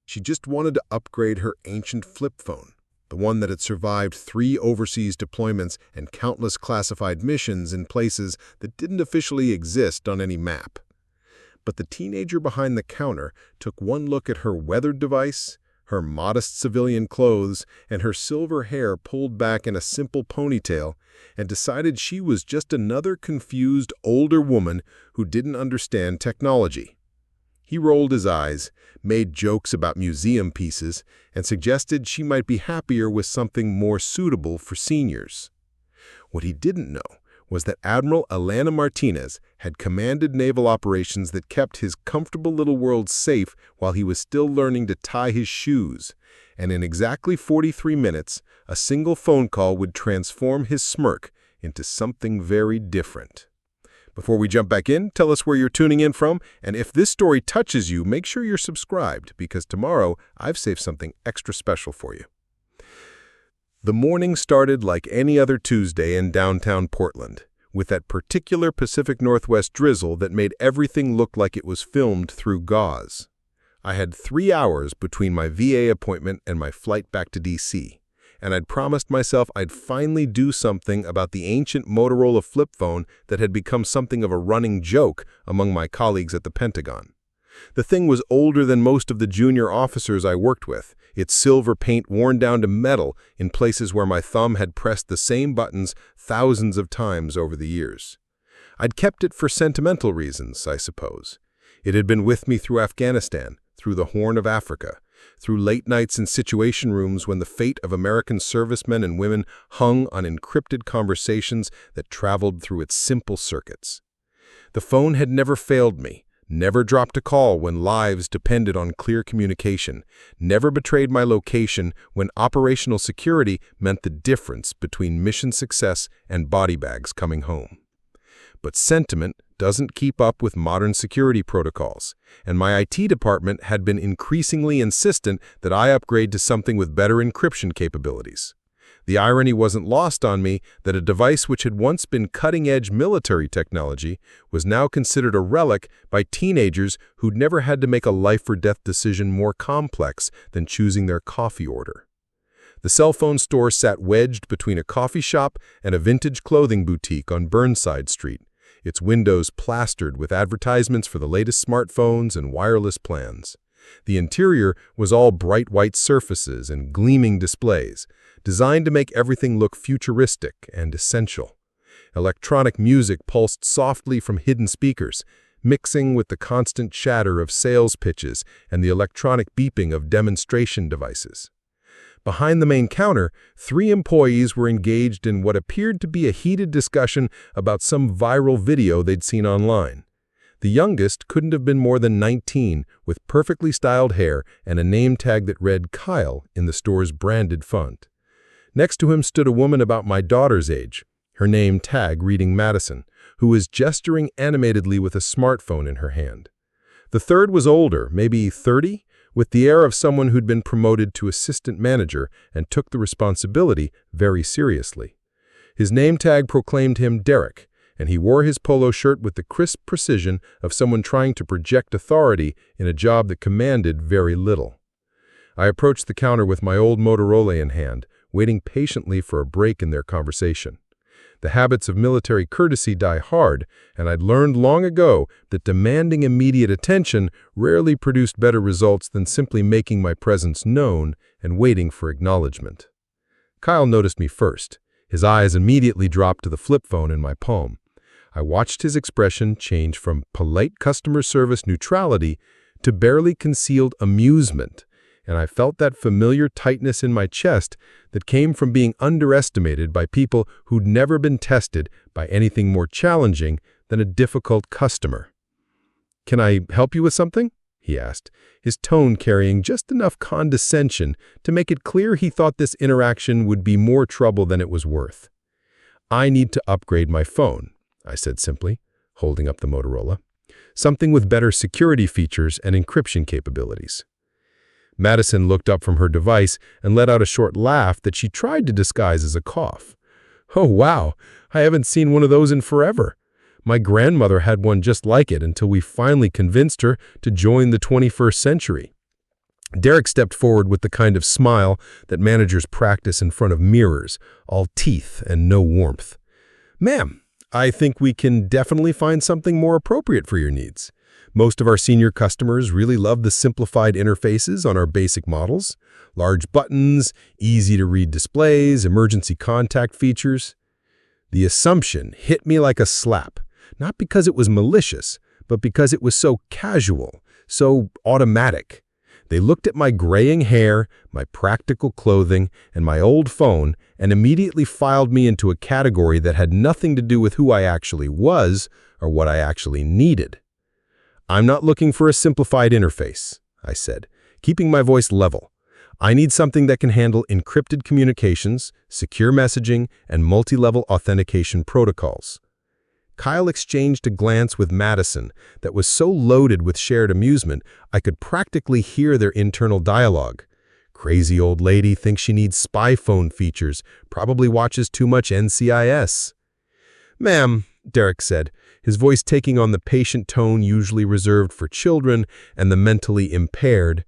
She just wanted to upgrade her ancient flip phone, the one that had survived 3 overseas deployments and countless classified missions in places that didn't officially exist on any map. But the teenager behind the counter took one look at her weathered device, her modest civilian clothes, and her silver hair pulled back in a simple ponytail, and decided she was just another confused older woman who didn't understand technology. He rolled his eyes, made jokes about museum pieces, and suggested she might be happier with something more suitable for seniors. What he didn't know was that Admiral Elena Martinez had commanded naval operations that kept his comfortable little world safe while he was still learning to tie his shoes, and in exactly 43 minutes, a single phone call would transform his smirk into something very different. Before we jump back in, tell us where you're tuning in from, and if this story touches you, make sure you're subscribed, because tomorrow I've saved something extra special for you. The morning started like any other Tuesday in downtown Portland, with that particular Pacific Northwest drizzle that made everything look like it was filmed through gauze. I had 3 hours between my VA appointment and my flight back to D.C., and I'd promised myself I'd finally do something about the ancient Motorola flip phone that had become something of a running joke among my colleagues at the Pentagon. The thing was older than most of the junior officers I worked with, its silver paint worn down to metal in places where my thumb had pressed the same buttons thousands of times over the years. I'd kept it for sentimental reasons, I suppose. It had been with me through Afghanistan, through the Horn of Africa, through late nights in situation rooms when the fate of American servicemen and women hung on encrypted conversations that traveled through its simple circuits. The phone had never failed me, never dropped a call when lives depended on clear communication, never betrayed my location when operational security meant the difference between mission success and body bags coming home. But sentiment doesn't keep up with modern security protocols, and my IT department had been increasingly insistent that I upgrade to something with better encryption capabilities. The irony wasn't lost on me that a device which had once been cutting-edge military technology was now considered a relic by teenagers who'd never had to make a life-or-death decision more complex than choosing their coffee order. The cell phone store sat wedged between a coffee shop and a vintage clothing boutique on Burnside Street, its windows plastered with advertisements for the latest smartphones and wireless plans. The interior was all bright white surfaces and gleaming displays, designed to make everything look futuristic and essential. Electronic music pulsed softly from hidden speakers, mixing with the constant chatter of sales pitches and the electronic beeping of demonstration devices. Behind the main counter, 3 employees were engaged in what appeared to be a heated discussion about some viral video they'd seen online. The youngest couldn't have been more than 19, with perfectly styled hair and a name tag that read Kyle in the store's branded font. Next to him stood a woman about my daughter's age, her name tag reading Madison, who was gesturing animatedly with a smartphone in her hand. The third was older, maybe 30, with the air of someone who'd been promoted to assistant manager and took the responsibility very seriously. His name tag proclaimed him Derek, and he wore his polo shirt with the crisp precision of someone trying to project authority in a job that commanded very little. I approached the counter with my old Motorola in hand, waiting patiently for a break in their conversation. The habits of military courtesy die hard, and I'd learned long ago that demanding immediate attention rarely produced better results than simply making my presence known and waiting for acknowledgement. Kyle noticed me first. His eyes immediately dropped to the flip phone in my palm. I watched his expression change from polite customer service neutrality to barely concealed amusement, and I felt that familiar tightness in my chest that came from being underestimated by people who'd never been tested by anything more challenging than a difficult customer. "Can I help you with something?" he asked, his tone carrying just enough condescension to make it clear he thought this interaction would be more trouble than it was worth. "I need to upgrade my phone," I said simply, holding up the Motorola. "Something with better security features and encryption capabilities." Madison looked up from her device and let out a short laugh that she tried to disguise as a cough. "Oh, wow, I haven't seen one of those in forever. My grandmother had one just like it until we finally convinced her to join the 21st century. Derek stepped forward with the kind of smile that managers practice in front of mirrors, all teeth and no warmth. "Ma'am, I think we can definitely find something more appropriate for your needs. Most of our senior customers really love the simplified interfaces on our basic models. Large buttons, easy-to-read displays, emergency contact features." The assumption hit me like a slap, not because it was malicious, but because it was so casual, so automatic. They looked at my graying hair, my practical clothing, and my old phone and immediately filed me into a category that had nothing to do with who I actually was or what I actually needed. "I'm not looking for a simplified interface," I said, keeping my voice level. "I need something that can handle encrypted communications, secure messaging, and multi-level authentication protocols." Kyle exchanged a glance with Madison that was so loaded with shared amusement I could practically hear their internal dialogue. "Crazy old lady thinks she needs spy phone features, probably watches too much NCIS." "Ma'am," Derek said, his voice taking on the patient tone usually reserved for children and the mentally impaired,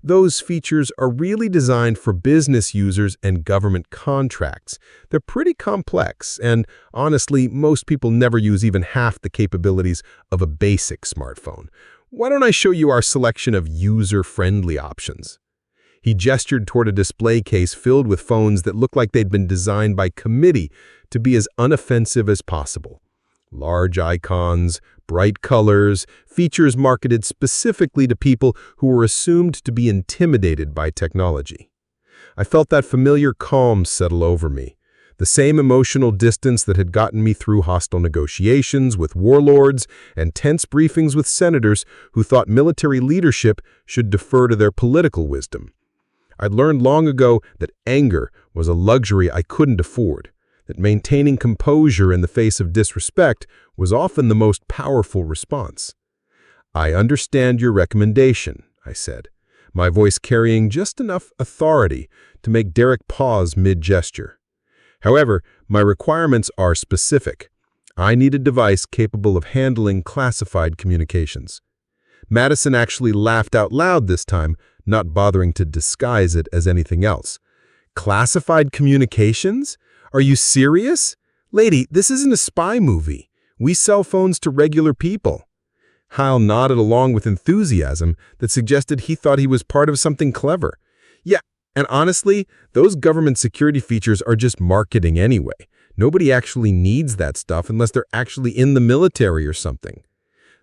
"those features are really designed for business users and government contracts. They're pretty complex, and honestly, most people never use even half the capabilities of a basic smartphone. Why don't I show you our selection of user-friendly options?" He gestured toward a display case filled with phones that looked like they'd been designed by committee to be as unoffensive as possible. Large icons, bright colors, features marketed specifically to people who were assumed to be intimidated by technology. I felt that familiar calm settle over me, the same emotional distance that had gotten me through hostile negotiations with warlords and tense briefings with senators who thought military leadership should defer to their political wisdom. I'd learned long ago that anger was a luxury I couldn't afford, that maintaining composure in the face of disrespect was often the most powerful response. "I understand your recommendation," I said, my voice carrying just enough authority to make Derek pause mid-gesture. "However, my requirements are specific. I need a device capable of handling classified communications." Madison actually laughed out loud this time, not bothering to disguise it as anything else. "Classified communications? Are you serious? Lady, this isn't a spy movie. We sell phones to regular people." Kyle nodded along with enthusiasm that suggested he thought he was part of something clever. "Yeah, and honestly, those government security features are just marketing anyway. Nobody actually needs that stuff unless they're actually in the military or something."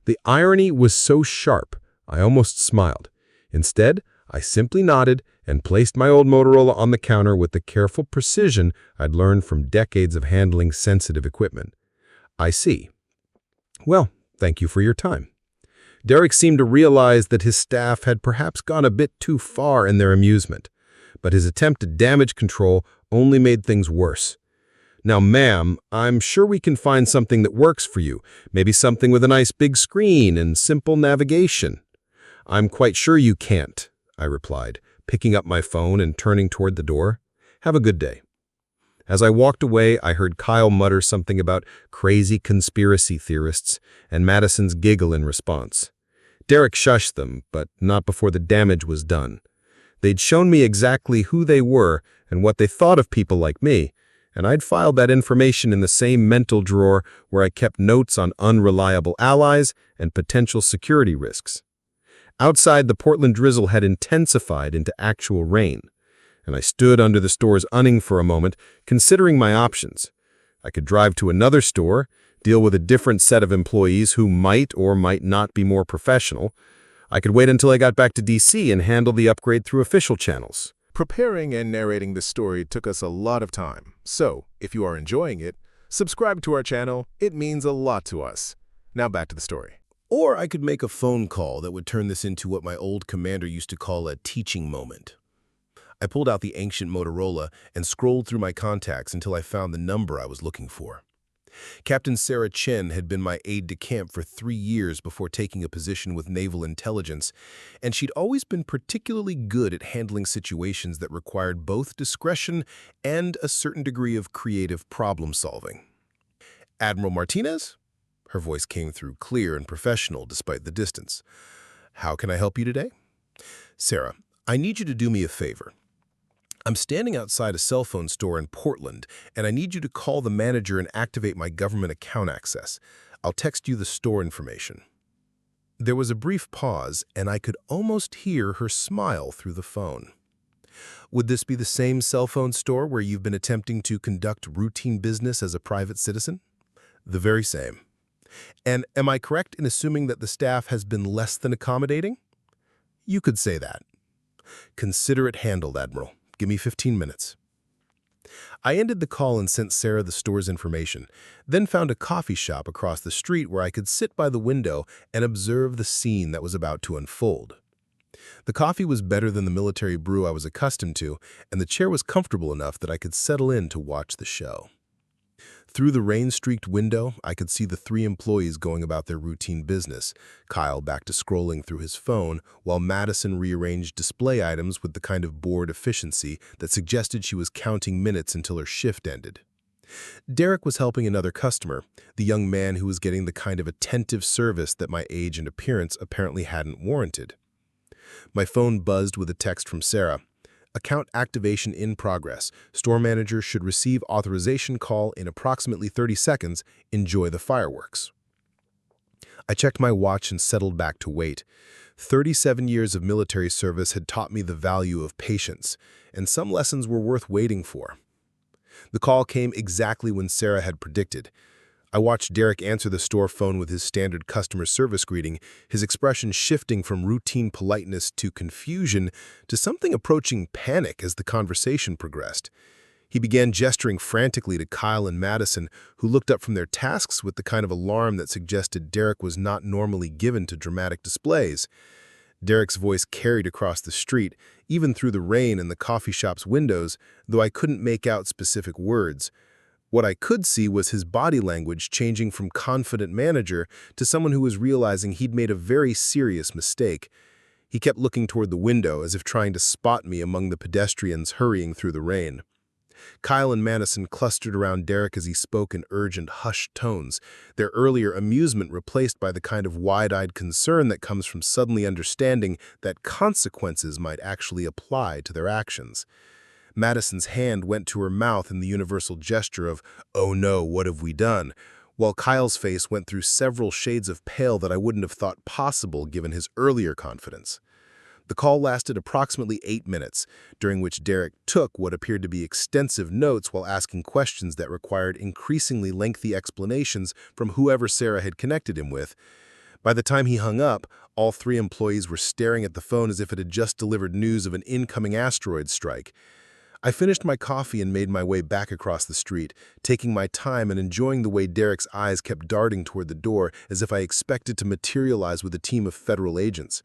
The irony was so sharp, I almost smiled. Instead, I simply nodded and placed my old Motorola on the counter with the careful precision I'd learned from decades of handling sensitive equipment. "I see. Well, thank you for your time." Derek seemed to realize that his staff had perhaps gone a bit too far in their amusement, but his attempt at damage control only made things worse. "Now, ma'am, I'm sure we can find something that works for you, maybe something with a nice big screen and simple navigation." "I'm quite sure you can't," I replied, picking up my phone and turning toward the door. "Have a good day." As I walked away, I heard Kyle mutter something about crazy conspiracy theorists and Madison's giggle in response. Derek shushed them, but not before the damage was done. They'd shown me exactly who they were and what they thought of people like me, and I'd filed that information in the same mental drawer where I kept notes on unreliable allies and potential security risks. Outside, the Portland drizzle had intensified into actual rain, and I stood under the store's awning for a moment, considering my options. I could drive to another store, deal with a different set of employees who might or might not be more professional. I could wait until I got back to DC and handle the upgrade through official channels. Preparing and narrating this story took us a lot of time, so if you are enjoying it, subscribe to our channel. It means a lot to us. Now back to the story. Or I could make a phone call that would turn this into what my old commander used to call a teaching moment. I pulled out the ancient Motorola and scrolled through my contacts until I found the number I was looking for. Captain Sarah Chen had been my aide-de-camp for 3 years before taking a position with naval intelligence, and she'd always been particularly good at handling situations that required both discretion and a certain degree of creative problem-solving. "Admiral Martinez?" Her voice came through clear and professional despite the distance. "How can I help you today?" "Sarah, I need you to do me a favor. I'm standing outside a cell phone store in Portland, and I need you to call the manager and activate my government account access. I'll text you the store information." There was a brief pause, and I could almost hear her smile through the phone. "Would this be the same cell phone store where you've been attempting to conduct routine business as a private citizen?" "The very same." "And am I correct in assuming that the staff has been less than accommodating?" "You could say that." "Consider it handled, Admiral. Give me 15 minutes." I ended the call and sent Sarah the store's information, then found a coffee shop across the street where I could sit by the window and observe the scene that was about to unfold. The coffee was better than the military brew I was accustomed to, and the chair was comfortable enough that I could settle in to watch the show. Through the rain-streaked window, I could see the three employees going about their routine business, Kyle back to scrolling through his phone, while Madison rearranged display items with the kind of bored efficiency that suggested she was counting minutes until her shift ended. Derek was helping another customer, the young man who was getting the kind of attentive service that my age and appearance apparently hadn't warranted. My phone buzzed with a text from Sarah. "Account activation in progress. Store manager should receive authorization call in approximately 30 seconds. Enjoy the fireworks." I checked my watch and settled back to wait. 37 years of military service had taught me the value of patience, and some lessons were worth waiting for. The call came exactly when Sarah had predicted. I watched Derek answer the store phone with his standard customer service greeting, his expression shifting from routine politeness to confusion to something approaching panic as the conversation progressed. He began gesturing frantically to Kyle and Madison, who looked up from their tasks with the kind of alarm that suggested Derek was not normally given to dramatic displays. Derek's voice carried across the street, even through the rain and the coffee shop's windows, though I couldn't make out specific words. What I could see was his body language changing from confident manager to someone who was realizing he'd made a very serious mistake. He kept looking toward the window as if trying to spot me among the pedestrians hurrying through the rain. Kyle and Madison clustered around Derek as he spoke in urgent, hushed tones, their earlier amusement replaced by the kind of wide-eyed concern that comes from suddenly understanding that consequences might actually apply to their actions. Madison's hand went to her mouth in the universal gesture of, "Oh no, what have we done?" while Kyle's face went through several shades of pale that I wouldn't have thought possible given his earlier confidence. The call lasted approximately 8 minutes, during which Derek took what appeared to be extensive notes while asking questions that required increasingly lengthy explanations from whoever Sarah had connected him with. By the time he hung up, all three employees were staring at the phone as if it had just delivered news of an incoming asteroid strike. I finished my coffee and made my way back across the street, taking my time and enjoying the way Derek's eyes kept darting toward the door as if I expected to materialize with a team of federal agents.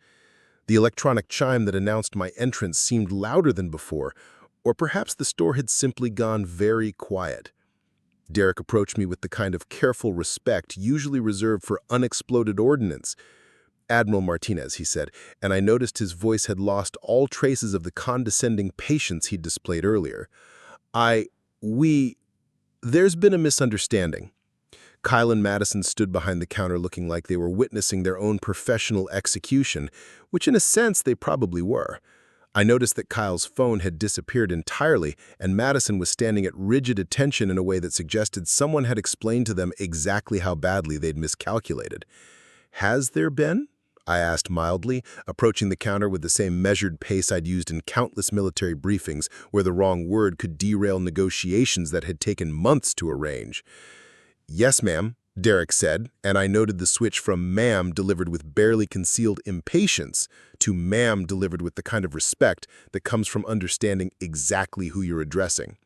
The electronic chime that announced my entrance seemed louder than before, or perhaps the store had simply gone very quiet. Derek approached me with the kind of careful respect usually reserved for unexploded ordnance. "Admiral Martinez," he said, and I noticed his voice had lost all traces of the condescending patience he'd displayed earlier. There's been a misunderstanding." Kyle and Madison stood behind the counter looking like they were witnessing their own professional execution, which in a sense they probably were. I noticed that Kyle's phone had disappeared entirely, and Madison was standing at rigid attention in a way that suggested someone had explained to them exactly how badly they'd miscalculated. "Has there been?" I asked mildly, approaching the counter with the same measured pace I'd used in countless military briefings where the wrong word could derail negotiations that had taken months to arrange. "Yes, ma'am," Derek said, and I noted the switch from ma'am delivered with barely concealed impatience to ma'am delivered with the kind of respect that comes from understanding exactly who you're addressing.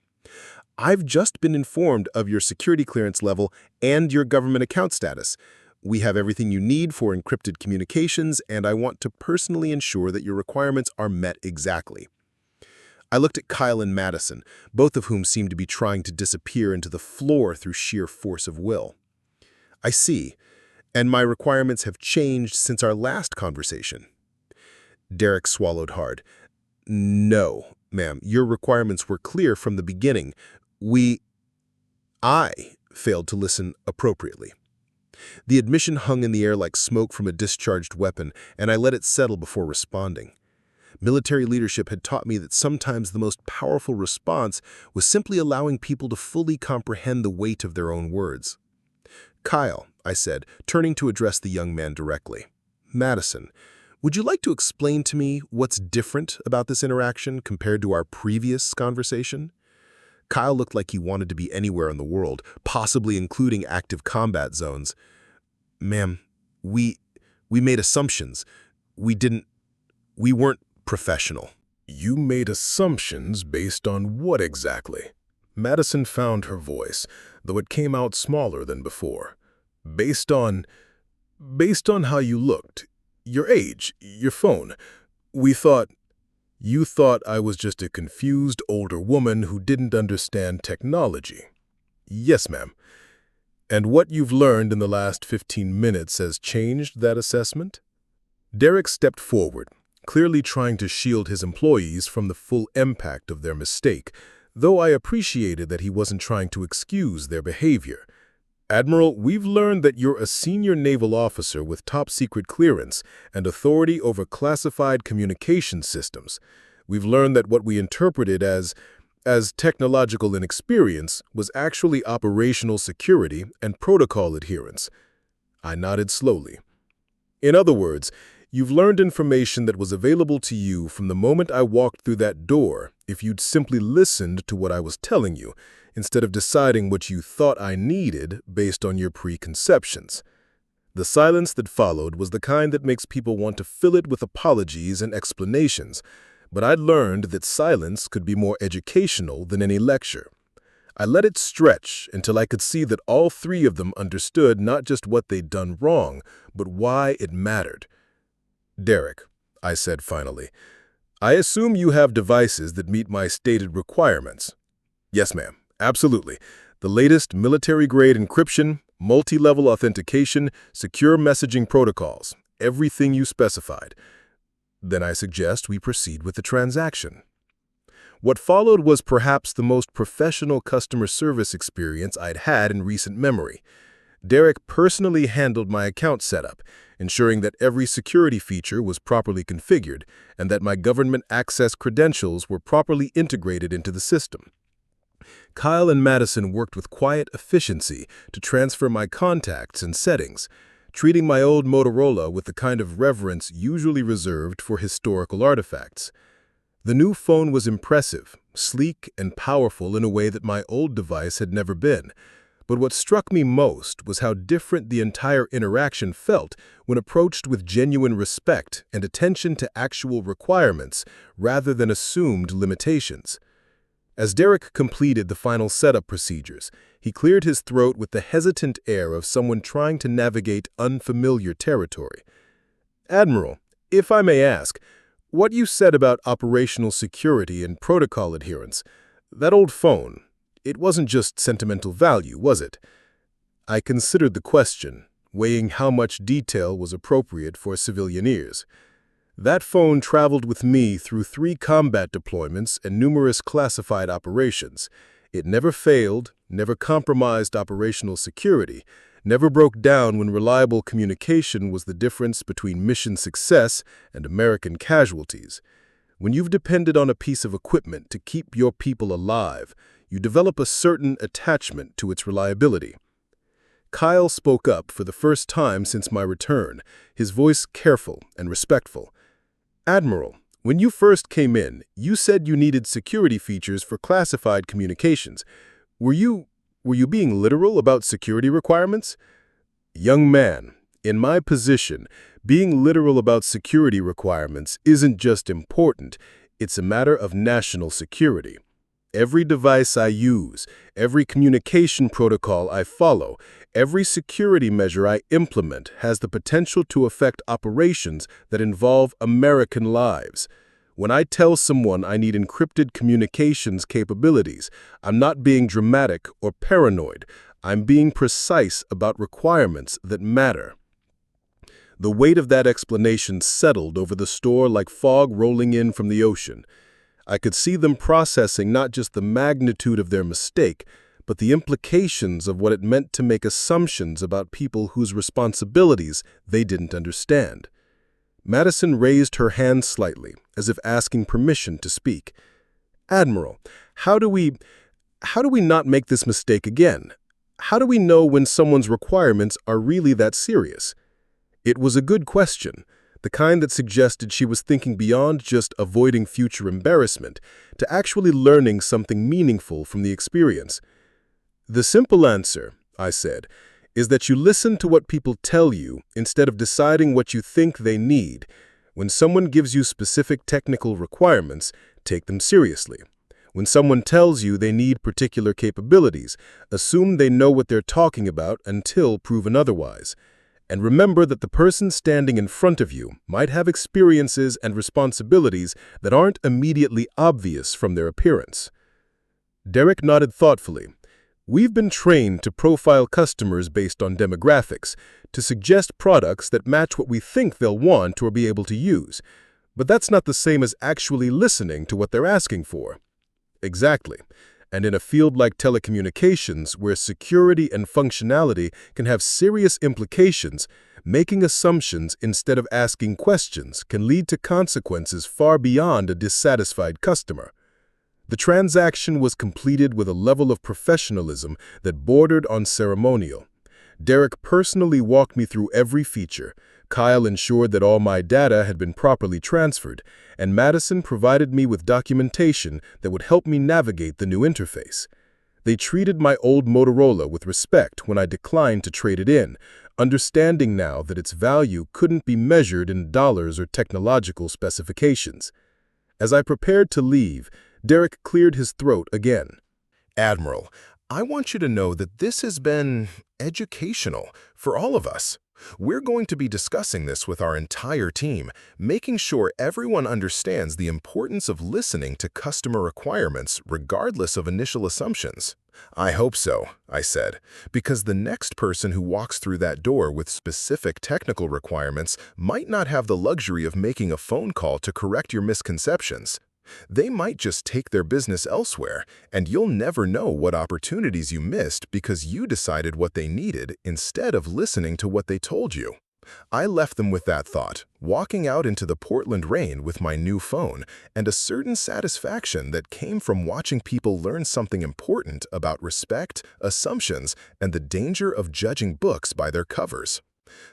"I've just been informed of your security clearance level and your government account status. We have everything you need for encrypted communications, and I want to personally ensure that your requirements are met exactly." I looked at Kyle and Madison, both of whom seemed to be trying to disappear into the floor through sheer force of will. "I see, and my requirements have changed since our last conversation." Derek swallowed hard. "No, ma'am, your requirements were clear from the beginning. I failed to listen appropriately." The admission hung in the air like smoke from a discharged weapon, and I let it settle before responding. Military leadership had taught me that sometimes the most powerful response was simply allowing people to fully comprehend the weight of their own words. "Kyle," I said, turning to address the young man directly. "Madison, would you like to explain to me what's different about this interaction compared to our previous conversation?" Kyle looked like he wanted to be anywhere in the world, possibly including active combat zones. "Ma'am, we made assumptions. We weren't professional." You made assumptions based on what exactly? Madison found her voice, though it came out smaller than before. Based on how you looked, your age, your phone. You thought I was just a confused older woman who didn't understand technology. Yes, ma'am. And what you've learned in the last 15 minutes has changed that assessment? Derek stepped forward, clearly trying to shield his employees from the full impact of their mistake, though I appreciated that he wasn't trying to excuse their behavior. "Admiral, we've learned that you're a senior naval officer with top-secret clearance and authority over classified communication systems. We've learned that what we interpreted as technological inexperience was actually operational security and protocol adherence." I nodded slowly. "In other words, you've learned information that was available to you from the moment I walked through that door if you'd simply listened to what I was telling you, instead of deciding what you thought I needed based on your preconceptions." The silence that followed was the kind that makes people want to fill it with apologies and explanations, but I'd learned that silence could be more educational than any lecture. I let it stretch until I could see that all three of them understood not just what they'd done wrong, but why it mattered. "Derek," I said finally, "I assume you have devices that meet my stated requirements." "Yes, ma'am. Absolutely. The latest military-grade encryption, multi-level authentication, secure messaging protocols. Everything you specified." "Then I suggest we proceed with the transaction." What followed was perhaps the most professional customer service experience I'd had in recent memory. Derek personally handled my account setup, ensuring that every security feature was properly configured and that my government access credentials were properly integrated into the system. Kyle and Madison worked with quiet efficiency to transfer my contacts and settings, treating my old Motorola with the kind of reverence usually reserved for historical artifacts. The new phone was impressive, sleek, and powerful in a way that my old device had never been. But what struck me most was how different the entire interaction felt when approached with genuine respect and attention to actual requirements rather than assumed limitations. As Derek completed the final setup procedures, he cleared his throat with the hesitant air of someone trying to navigate unfamiliar territory. "Admiral, if I may ask, what you said about operational security and protocol adherence, that old phone, it wasn't just sentimental value, was it?" I considered the question, weighing how much detail was appropriate for civilian ears. "That phone traveled with me through 3 combat deployments and numerous classified operations. It never failed, never compromised operational security, never broke down when reliable communication was the difference between mission success and American casualties. When you've depended on a piece of equipment to keep your people alive, you develop a certain attachment to its reliability." Kyle spoke up for the first time since my return, his voice careful and respectful. "Admiral, when you first came in, you said you needed security features for classified communications. Were you being literal about security requirements?" "Young man, in my position, being literal about security requirements isn't just important, it's a matter of national security. Every device I use, every communication protocol I follow, every security measure I implement has the potential to affect operations that involve American lives. When I tell someone I need encrypted communications capabilities, I'm not being dramatic or paranoid. I'm being precise about requirements that matter." The weight of that explanation settled over the store like fog rolling in from the ocean. I could see them processing not just the magnitude of their mistake, but the implications of what it meant to make assumptions about people whose responsibilities they didn't understand. Madison raised her hand slightly, as if asking permission to speak. "Admiral, how do we not make this mistake again? How do we know when someone's requirements are really that serious?" It was a good question, the kind that suggested she was thinking beyond just avoiding future embarrassment to actually learning something meaningful from the experience. "The simple answer," I said, "is that you listen to what people tell you instead of deciding what you think they need. When someone gives you specific technical requirements, take them seriously. When someone tells you they need particular capabilities, assume they know what they're talking about until proven otherwise. And remember that the person standing in front of you might have experiences and responsibilities that aren't immediately obvious from their appearance." Derek nodded thoughtfully. "We've been trained to profile customers based on demographics, to suggest products that match what we think they'll want or be able to use. But that's not the same as actually listening to what they're asking for." Exactly. And in a field like telecommunications, where security and functionality can have serious implications, making assumptions instead of asking questions can lead to consequences far beyond a dissatisfied customer. The transaction was completed with a level of professionalism that bordered on ceremonial. Derek personally walked me through every feature. Kyle ensured that all my data had been properly transferred, and Madison provided me with documentation that would help me navigate the new interface. They treated my old Motorola with respect when I declined to trade it in, understanding now that its value couldn't be measured in dollars or technological specifications. As I prepared to leave, Derek cleared his throat again. Admiral, I want you to know that this has been educational for all of us. We're going to be discussing this with our entire team, making sure everyone understands the importance of listening to customer requirements regardless of initial assumptions. I hope so, I said, because the next person who walks through that door with specific technical requirements might not have the luxury of making a phone call to correct your misconceptions. They might just take their business elsewhere, and you'll never know what opportunities you missed because you decided what they needed instead of listening to what they told you. I left them with that thought, walking out into the Portland rain with my new phone and a certain satisfaction that came from watching people learn something important about respect, assumptions, and the danger of judging books by their covers.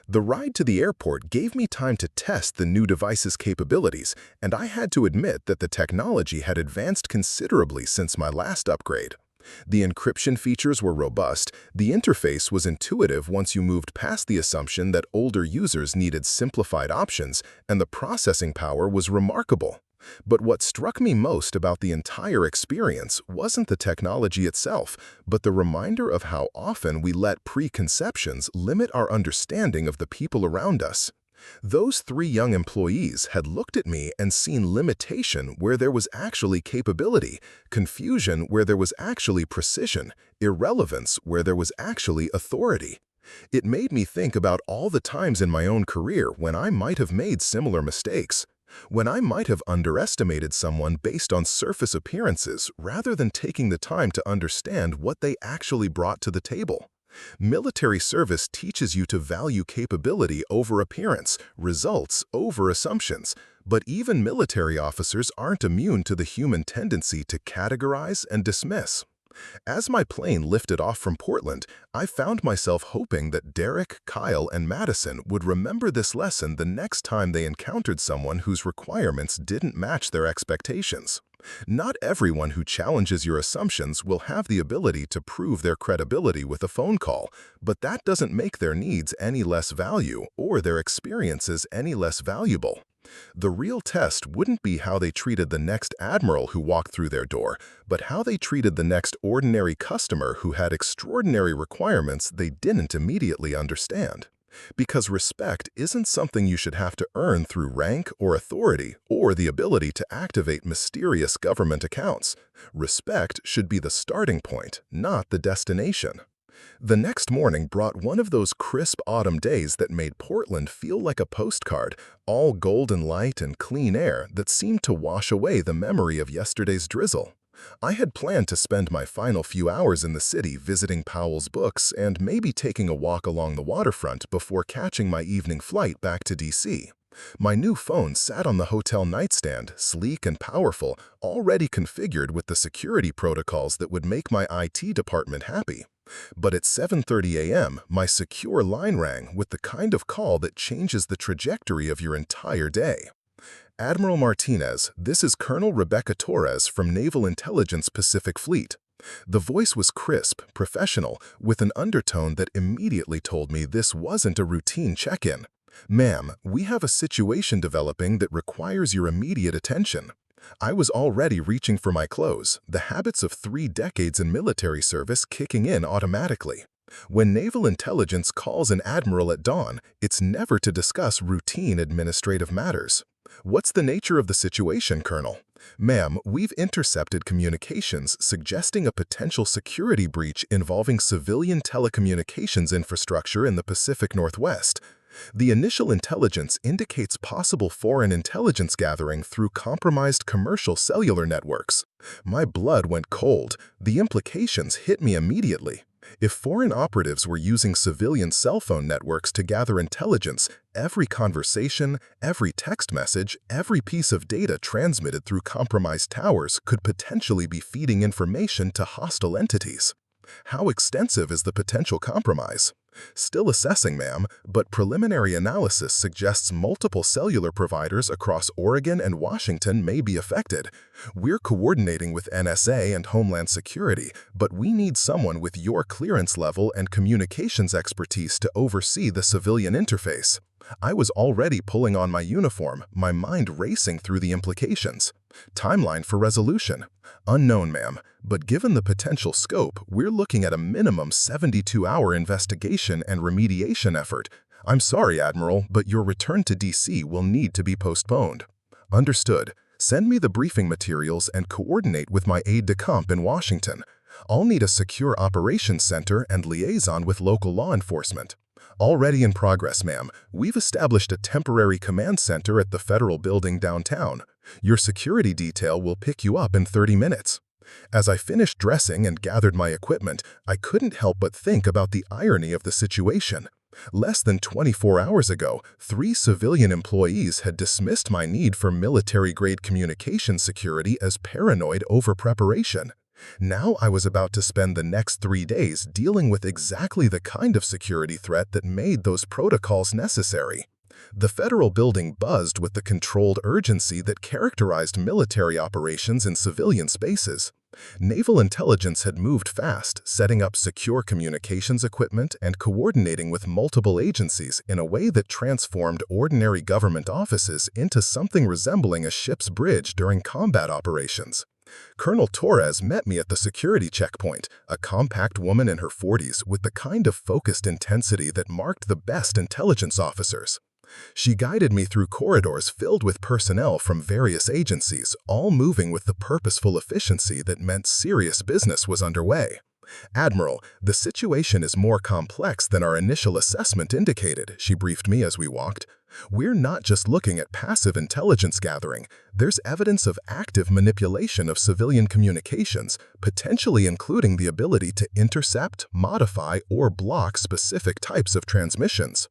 The ride to the airport gave me time to test the new device's capabilities, and I had to admit that the technology had advanced considerably since my last upgrade. The encryption features were robust, the interface was intuitive once you moved past the assumption that older users needed simplified options, and the processing power was remarkable. But what struck me most about the entire experience wasn't the technology itself, but the reminder of how often we let preconceptions limit our understanding of the people around us. Those 3 young employees had looked at me and seen limitation where there was actually capability, confusion where there was actually precision, irrelevance where there was actually authority. It made me think about all the times in my own career when I might have made similar mistakes. When I might have underestimated someone based on surface appearances rather than taking the time to understand what they actually brought to the table. Military service teaches you to value capability over appearance, results over assumptions, but even military officers aren't immune to the human tendency to categorize and dismiss. As my plane lifted off from Portland, I found myself hoping that Derek, Kyle, and Madison would remember this lesson the next time they encountered someone whose requirements didn't match their expectations. Not everyone who challenges your assumptions will have the ability to prove their credibility with a phone call, but that doesn't make their needs any less value or their experiences any less valuable. The real test wouldn't be how they treated the next admiral who walked through their door, but how they treated the next ordinary customer who had extraordinary requirements they didn't immediately understand. Because respect isn't something you should have to earn through rank or authority or the ability to activate mysterious government accounts. Respect should be the starting point, not the destination. The next morning brought one of those crisp autumn days that made Portland feel like a postcard, all golden light and clean air that seemed to wash away the memory of yesterday's drizzle. I had planned to spend my final few hours in the city visiting Powell's books and maybe taking a walk along the waterfront before catching my evening flight back to D.C. My new phone sat on the hotel nightstand, sleek and powerful, already configured with the security protocols that would make my IT department happy. But at 7:30 a.m., my secure line rang with the kind of call that changes the trajectory of your entire day. Admiral Martinez, this is Colonel Rebecca Torres from Naval Intelligence Pacific Fleet. The voice was crisp, professional, with an undertone that immediately told me this wasn't a routine check-in. Ma'am, we have a situation developing that requires your immediate attention. I was already reaching for my clothes, the habits of 3 decades in military service kicking in automatically. When naval intelligence calls an admiral at dawn, it's never to discuss routine administrative matters. What's the nature of the situation, Colonel? Ma'am, we've intercepted communications suggesting a potential security breach involving civilian telecommunications infrastructure in the Pacific Northwest. The initial intelligence indicates possible foreign intelligence gathering through compromised commercial cellular networks. My blood went cold. The implications hit me immediately. If foreign operatives were using civilian cell phone networks to gather intelligence, every conversation, every text message, every piece of data transmitted through compromised towers could potentially be feeding information to hostile entities. How extensive is the potential compromise? Still assessing, ma'am, but preliminary analysis suggests multiple cellular providers across Oregon and Washington may be affected. We're coordinating with NSA and Homeland Security, but we need someone with your clearance level and communications expertise to oversee the civilian interface. I was already pulling on my uniform, my mind racing through the implications. Timeline for resolution. Unknown, ma'am, but given the potential scope, we're looking at a minimum 72-hour investigation and remediation effort. I'm sorry, Admiral, but your return to DC will need to be postponed. Understood. Send me the briefing materials and coordinate with my aide-de-camp in Washington. I'll need a secure operations center and liaison with local law enforcement. Already in progress, ma'am. We've established a temporary command center at the federal building downtown. Your security detail will pick you up in 30 minutes. As I finished dressing and gathered my equipment, I couldn't help but think about the irony of the situation. Less than 24 hours ago, 3 civilian employees had dismissed my need for military-grade communication security as paranoid over-preparation. Now I was about to spend the next 3 days dealing with exactly the kind of security threat that made those protocols necessary. The federal building buzzed with the controlled urgency that characterized military operations in civilian spaces. Naval intelligence had moved fast, setting up secure communications equipment and coordinating with multiple agencies in a way that transformed ordinary government offices into something resembling a ship's bridge during combat operations. Colonel Torres met me at the security checkpoint, a compact woman in her 40s with the kind of focused intensity that marked the best intelligence officers. She guided me through corridors filled with personnel from various agencies, all moving with the purposeful efficiency that meant serious business was underway. Admiral, the situation is more complex than our initial assessment indicated, she briefed me as we walked. We're not just looking at passive intelligence gathering. There's evidence of active manipulation of civilian communications, potentially including the ability to intercept, modify, or block specific types of transmissions.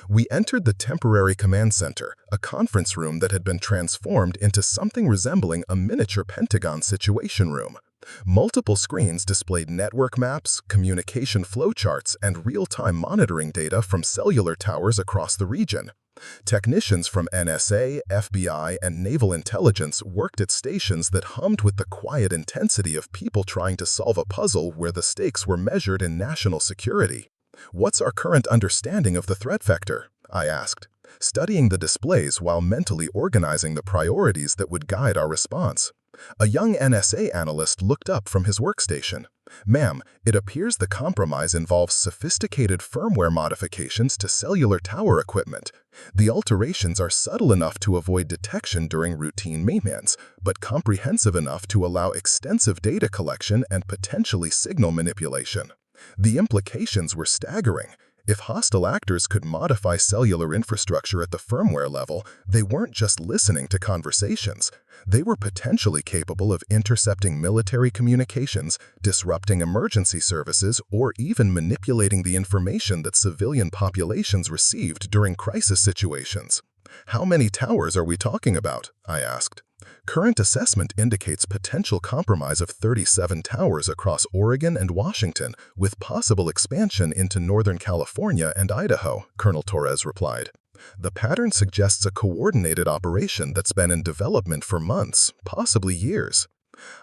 We entered the temporary command center, a conference room that had been transformed into something resembling a miniature Pentagon situation room. Multiple screens displayed network maps, communication flowcharts, and real-time monitoring data from cellular towers across the region. Technicians from NSA, FBI, and Naval Intelligence worked at stations that hummed with the quiet intensity of people trying to solve a puzzle where the stakes were measured in national security. "What's our current understanding of the threat vector?" I asked, studying the displays while mentally organizing the priorities that would guide our response. A young NSA analyst looked up from his workstation. "Ma'am, it appears the compromise involves sophisticated firmware modifications to cellular tower equipment. The alterations are subtle enough to avoid detection during routine maintenance, but comprehensive enough to allow extensive data collection and potentially signal manipulation." The implications were staggering. If hostile actors could modify cellular infrastructure at the firmware level, they weren't just listening to conversations. They were potentially capable of intercepting military communications, disrupting emergency services, or even manipulating the information that civilian populations received during crisis situations. How many towers are we talking about? I asked. Current assessment indicates potential compromise of 37 towers across Oregon and Washington, with possible expansion into Northern California and Idaho, Colonel Torres replied. The pattern suggests a coordinated operation that's been in development for months, possibly years.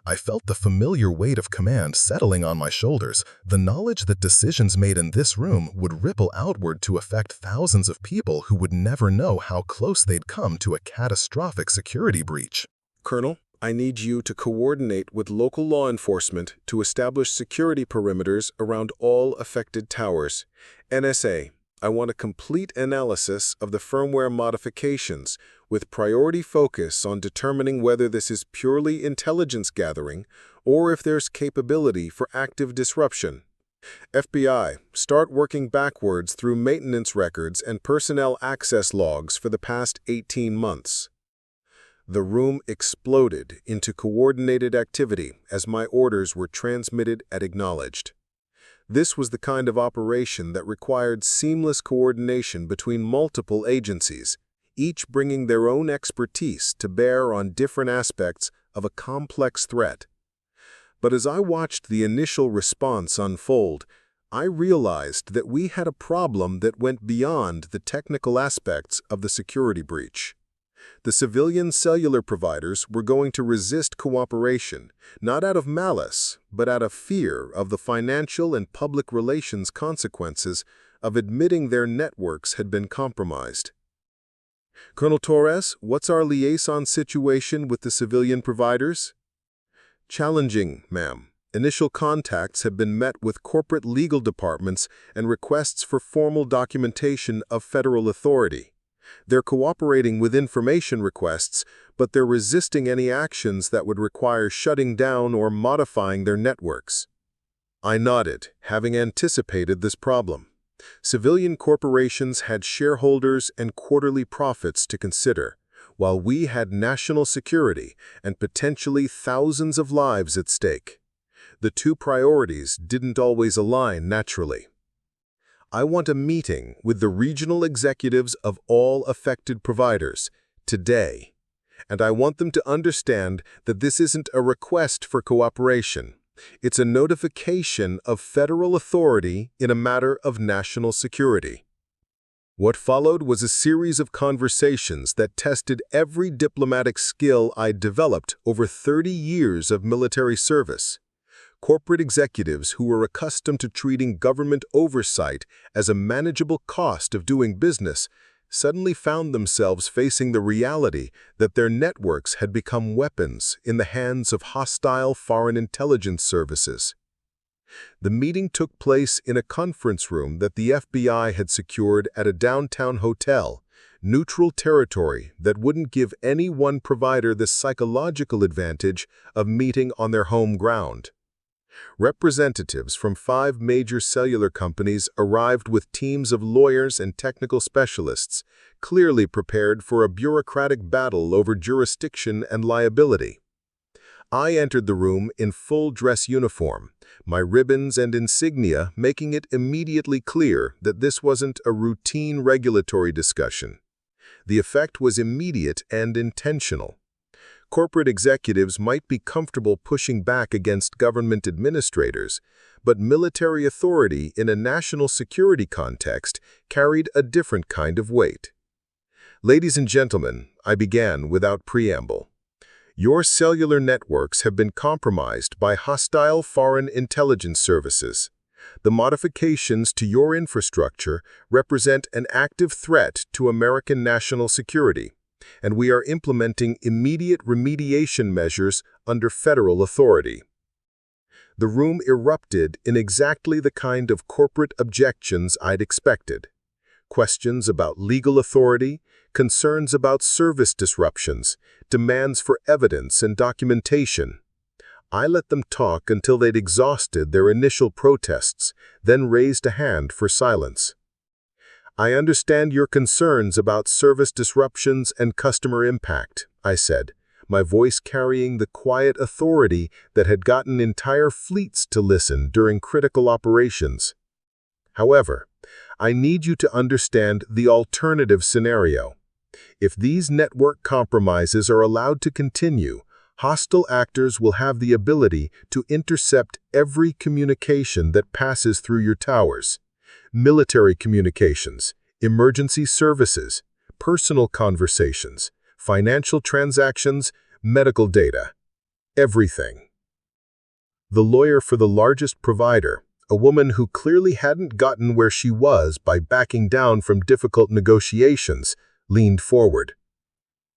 I felt the familiar weight of command settling on my shoulders, the knowledge that decisions made in this room would ripple outward to affect thousands of people who would never know how close they'd come to a catastrophic security breach. Colonel, I need you to coordinate with local law enforcement to establish security perimeters around all affected towers. NSA, I want a complete analysis of the firmware modifications with priority focus on determining whether this is purely intelligence gathering or if there's capability for active disruption. FBI, start working backwards through maintenance records and personnel access logs for the past 18 months. The room exploded into coordinated activity as my orders were transmitted and acknowledged. This was the kind of operation that required seamless coordination between multiple agencies, each bringing their own expertise to bear on different aspects of a complex threat. But as I watched the initial response unfold, I realized that we had a problem that went beyond the technical aspects of the security breach. The civilian cellular providers were going to resist cooperation, not out of malice, but out of fear of the financial and public relations consequences of admitting their networks had been compromised. Colonel Torres, what's our liaison situation with the civilian providers? Challenging, ma'am. Initial contacts have been met with corporate legal departments and requests for formal documentation of federal authority. They're cooperating with information requests, but they're resisting any actions that would require shutting down or modifying their networks. I nodded, having anticipated this problem. Civilian corporations had shareholders and quarterly profits to consider, while we had national security and potentially thousands of lives at stake. The two priorities didn't always align naturally. I want a meeting with the regional executives of all affected providers today, and I want them to understand that this isn't a request for cooperation. It's a notification of federal authority in a matter of national security. What followed was a series of conversations that tested every diplomatic skill I'd developed over 30 years of military service. Corporate executives who were accustomed to treating government oversight as a manageable cost of doing business suddenly found themselves facing the reality that their networks had become weapons in the hands of hostile foreign intelligence services. The meeting took place in a conference room that the FBI had secured at a downtown hotel, neutral territory that wouldn't give any one provider the psychological advantage of meeting on their home ground. Representatives from 5 major cellular companies arrived with teams of lawyers and technical specialists, clearly prepared for a bureaucratic battle over jurisdiction and liability. I entered the room in full dress uniform, my ribbons and insignia making it immediately clear that this wasn't a routine regulatory discussion. The effect was immediate and intentional. Corporate executives might be comfortable pushing back against government administrators, but military authority in a national security context carried a different kind of weight. Ladies and gentlemen, I began without preamble. Your cellular networks have been compromised by hostile foreign intelligence services. The modifications to your infrastructure represent an active threat to American national security, and we are implementing immediate remediation measures under federal authority. The room erupted in exactly the kind of corporate objections I'd expected. Questions about legal authority, concerns about service disruptions, demands for evidence and documentation. I let them talk until they'd exhausted their initial protests, then raised a hand for silence. I understand your concerns about service disruptions and customer impact, I said, my voice carrying the quiet authority that had gotten entire fleets to listen during critical operations. However, I need you to understand the alternative scenario. If these network compromises are allowed to continue, hostile actors will have the ability to intercept every communication that passes through your towers. Military communications, emergency services, personal conversations, financial transactions, medical data. Everything. The lawyer for the largest provider, a woman who clearly hadn't gotten where she was by backing down from difficult negotiations, leaned forward.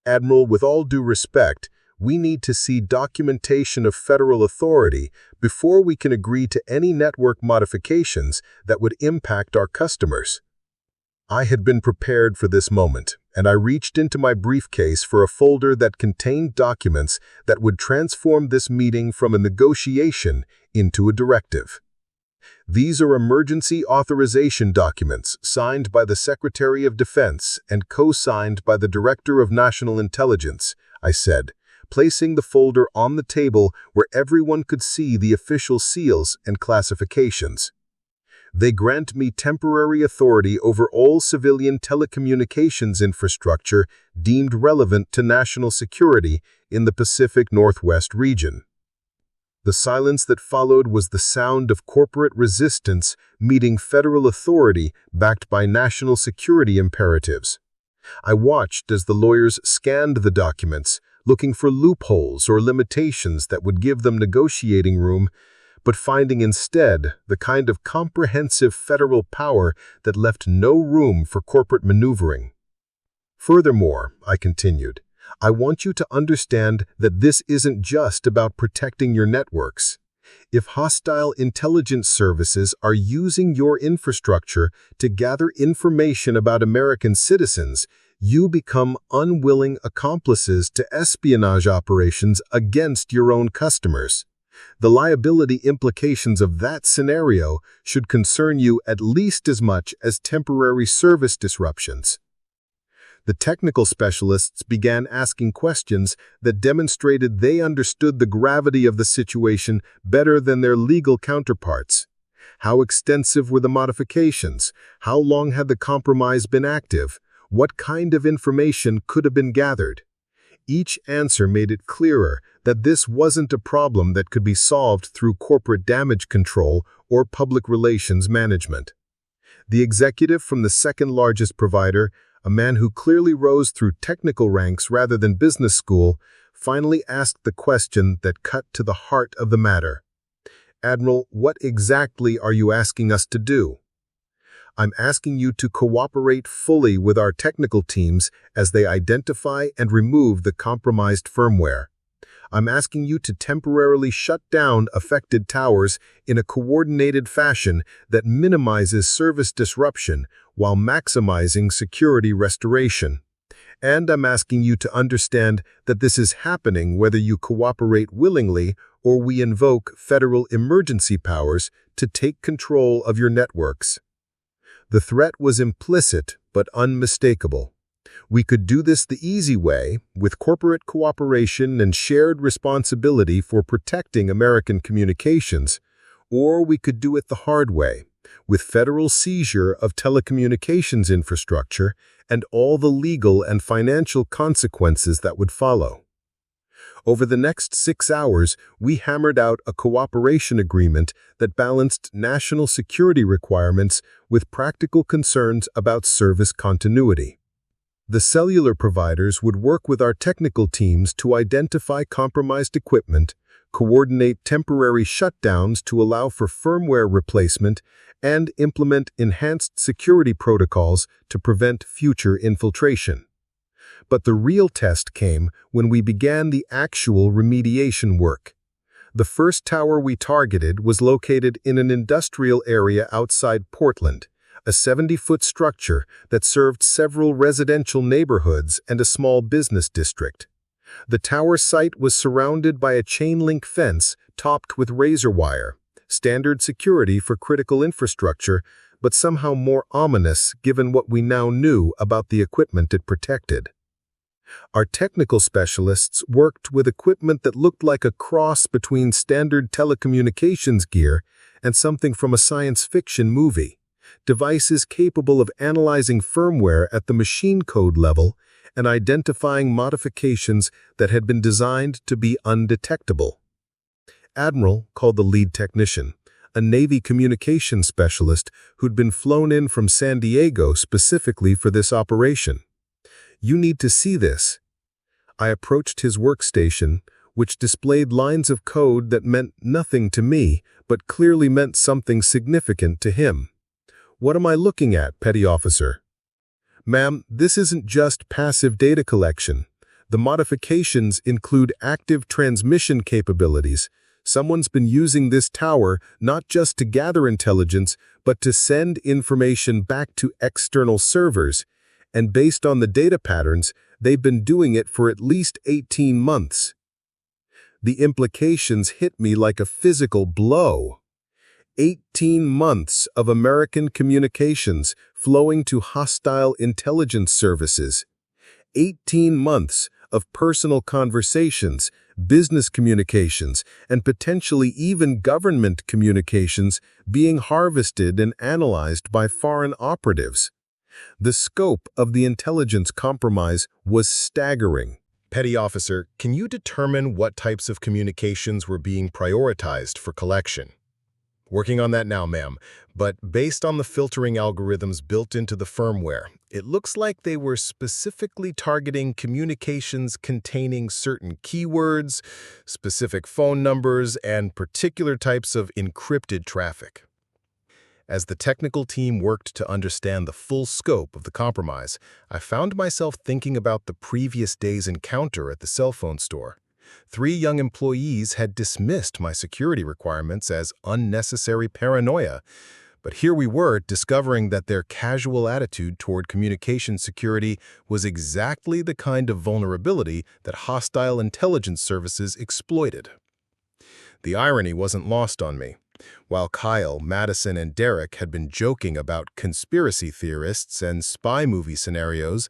"Admiral, with all due respect, we need to see documentation of federal authority before we can agree to any network modifications that would impact our customers." I had been prepared for this moment, and I reached into my briefcase for a folder that contained documents that would transform this meeting from a negotiation into a directive. These are emergency authorization documents signed by the Secretary of Defense and co-signed by the Director of National Intelligence, I said, placing the folder on the table where everyone could see the official seals and classifications. "They grant me temporary authority over all civilian telecommunications infrastructure deemed relevant to national security in the Pacific Northwest region." The silence that followed was the sound of corporate resistance meeting federal authority backed by national security imperatives. I watched as the lawyers scanned the documents, looking for loopholes or limitations that would give them negotiating room, but finding instead the kind of comprehensive federal power that left no room for corporate maneuvering. "Furthermore," I continued, "I want you to understand that this isn't just about protecting your networks. If hostile intelligence services are using your infrastructure to gather information about American citizens, you become unwilling accomplices to espionage operations against your own customers. The liability implications of that scenario should concern you at least as much as temporary service disruptions." The technical specialists began asking questions that demonstrated they understood the gravity of the situation better than their legal counterparts. How extensive were the modifications? How long had the compromise been active? What kind of information could have been gathered? Each answer made it clearer that this wasn't a problem that could be solved through corporate damage control or public relations management. The executive from the second largest provider, a man who clearly rose through technical ranks rather than business school, finally asked the question that cut to the heart of the matter. "Admiral, what exactly are you asking us to do?" "I'm asking you to cooperate fully with our technical teams as they identify and remove the compromised firmware. I'm asking you to temporarily shut down affected towers in a coordinated fashion that minimizes service disruption while maximizing security restoration. And I'm asking you to understand that this is happening whether you cooperate willingly or we invoke federal emergency powers to take control of your networks." The threat was implicit but unmistakable. We could do this the easy way, with corporate cooperation and shared responsibility for protecting American communications, or we could do it the hard way, with federal seizure of telecommunications infrastructure and all the legal and financial consequences that would follow. Over the next 6 hours, we hammered out a cooperation agreement that balanced national security requirements with practical concerns about service continuity. The cellular providers would work with our technical teams to identify compromised equipment, coordinate temporary shutdowns to allow for firmware replacement, and implement enhanced security protocols to prevent future infiltration. But the real test came when we began the actual remediation work. The first tower we targeted was located in an industrial area outside Portland, a 70-foot structure that served several residential neighborhoods and a small business district. The tower site was surrounded by a chain-link fence topped with razor wire, standard security for critical infrastructure, but somehow more ominous given what we now knew about the equipment it protected. Our technical specialists worked with equipment that looked like a cross between standard telecommunications gear and something from a science fiction movie, devices capable of analyzing firmware at the machine code level and identifying modifications that had been designed to be undetectable. Admiral called the lead technician, a Navy communications specialist who'd been flown in from San Diego specifically for this operation. "You need to see this." I approached his workstation, which displayed lines of code that meant nothing to me, but clearly meant something significant to him. "What am I looking at, Petty Officer?" "Ma'am, this isn't just passive data collection. The modifications include active transmission capabilities. Someone's been using this tower not just to gather intelligence, but to send information back to external servers. And based on the data patterns, they've been doing it for at least 18 months. The implications hit me like a physical blow. 18 months of American communications flowing to hostile intelligence services. 18 months of personal conversations, business communications, and potentially even government communications being harvested and analyzed by foreign operatives. The scope of the intelligence compromise was staggering. Petty Officer, can you determine what types of communications were being prioritized for collection? Working on that now, ma'am, but based on the filtering algorithms built into the firmware, it looks like they were specifically targeting communications containing certain keywords, specific phone numbers, and particular types of encrypted traffic. As the technical team worked to understand the full scope of the compromise, I found myself thinking about the previous day's encounter at the cell phone store. 3 young employees had dismissed my security requirements as unnecessary paranoia, but here we were discovering that their casual attitude toward communication security was exactly the kind of vulnerability that hostile intelligence services exploited. The irony wasn't lost on me. While Kyle, Madison, and Derek had been joking about conspiracy theorists and spy movie scenarios,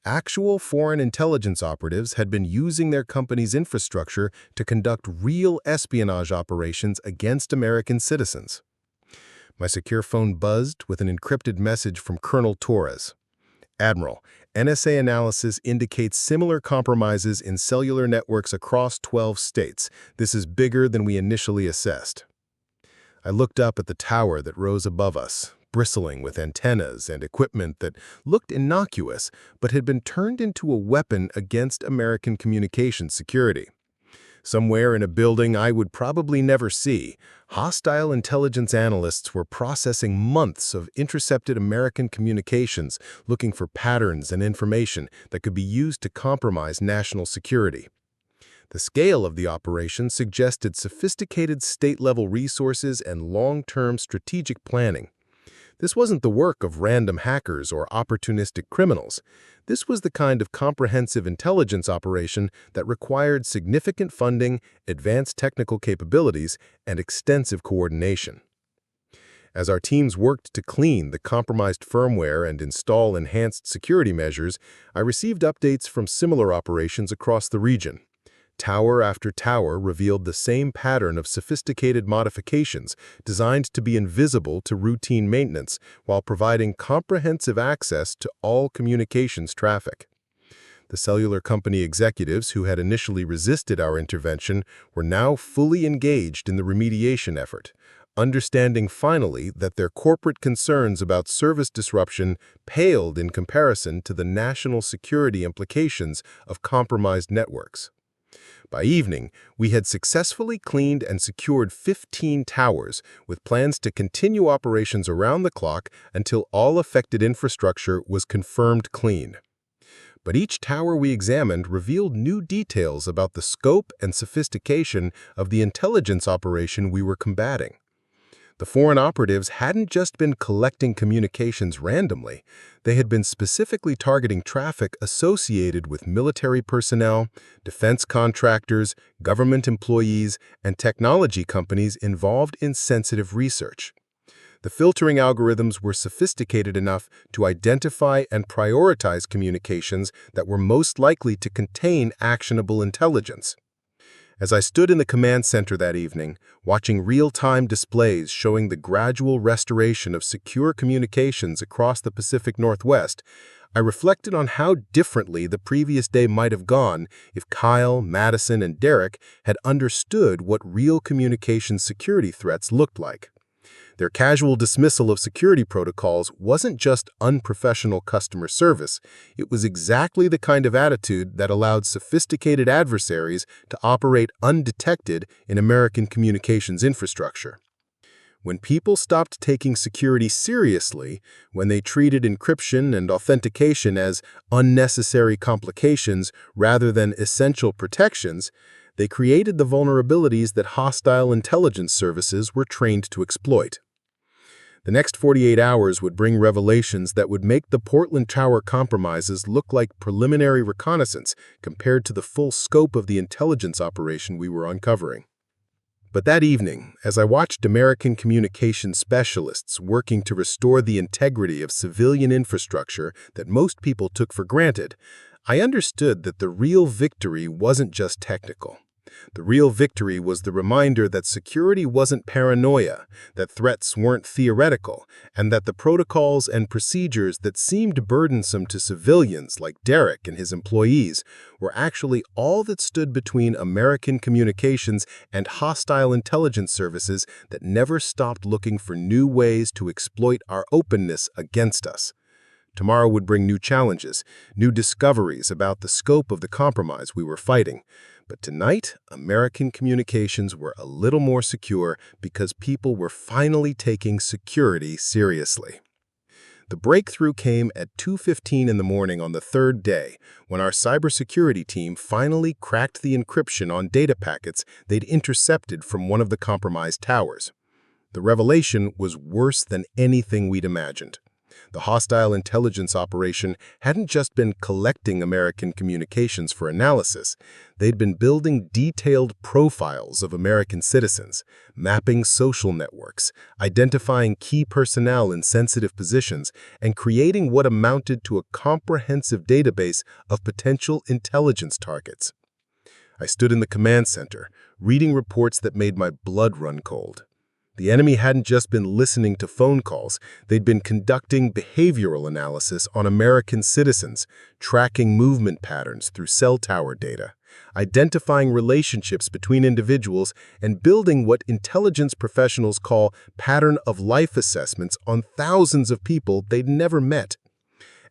actual foreign intelligence operatives had been using their company's infrastructure to conduct real espionage operations against American citizens. My secure phone buzzed with an encrypted message from Colonel Torres. "Admiral, NSA analysis indicates similar compromises in cellular networks across 12 states. This is bigger than we initially assessed." I looked up at the tower that rose above us, bristling with antennas and equipment that looked innocuous but had been turned into a weapon against American communications security. Somewhere in a building I would probably never see, hostile intelligence analysts were processing months of intercepted American communications, looking for patterns and information that could be used to compromise national security. The scale of the operation suggested sophisticated state-level resources and long-term strategic planning. This wasn't the work of random hackers or opportunistic criminals. This was the kind of comprehensive intelligence operation that required significant funding, advanced technical capabilities, and extensive coordination. As our teams worked to clean the compromised firmware and install enhanced security measures, I received updates from similar operations across the region. Tower after tower revealed the same pattern of sophisticated modifications designed to be invisible to routine maintenance while providing comprehensive access to all communications traffic. The cellular company executives who had initially resisted our intervention were now fully engaged in the remediation effort, understanding finally that their corporate concerns about service disruption paled in comparison to the national security implications of compromised networks. By evening, we had successfully cleaned and secured 15 towers, with plans to continue operations around the clock until all affected infrastructure was confirmed clean. But each tower we examined revealed new details about the scope and sophistication of the intelligence operation we were combating. The foreign operatives hadn't just been collecting communications randomly. They had been specifically targeting traffic associated with military personnel, defense contractors, government employees, and technology companies involved in sensitive research. The filtering algorithms were sophisticated enough to identify and prioritize communications that were most likely to contain actionable intelligence. As I stood in the command center that evening, watching real-time displays showing the gradual restoration of secure communications across the Pacific Northwest, I reflected on how differently the previous day might have gone if Kyle, Madison, and Derek had understood what real communications security threats looked like. Their casual dismissal of security protocols wasn't just unprofessional customer service, it was exactly the kind of attitude that allowed sophisticated adversaries to operate undetected in American communications infrastructure. When people stopped taking security seriously, when they treated encryption and authentication as unnecessary complications rather than essential protections, they created the vulnerabilities that hostile intelligence services were trained to exploit. The next 48 hours would bring revelations that would make the Portland Tower compromises look like preliminary reconnaissance compared to the full scope of the intelligence operation we were uncovering. But that evening, as I watched American communications specialists working to restore the integrity of civilian infrastructure that most people took for granted, I understood that the real victory wasn't just technical. The real victory was the reminder that security wasn't paranoia, that threats weren't theoretical, and that the protocols and procedures that seemed burdensome to civilians like Derek and his employees were actually all that stood between American communications and hostile intelligence services that never stopped looking for new ways to exploit our openness against us. Tomorrow would bring new challenges, new discoveries about the scope of the compromise we were fighting. But tonight, American communications were a little more secure because people were finally taking security seriously. The breakthrough came at 2:15 in the morning on the third day, when our cybersecurity team finally cracked the encryption on data packets they'd intercepted from one of the compromised towers. The revelation was worse than anything we'd imagined. The hostile intelligence operation hadn't just been collecting American communications for analysis, they'd been building detailed profiles of American citizens, mapping social networks, identifying key personnel in sensitive positions, and creating what amounted to a comprehensive database of potential intelligence targets. I stood in the command center, reading reports that made my blood run cold. The enemy hadn't just been listening to phone calls, they'd been conducting behavioral analysis on American citizens, tracking movement patterns through cell tower data, identifying relationships between individuals, and building what intelligence professionals call pattern of life assessments on thousands of people they'd never met.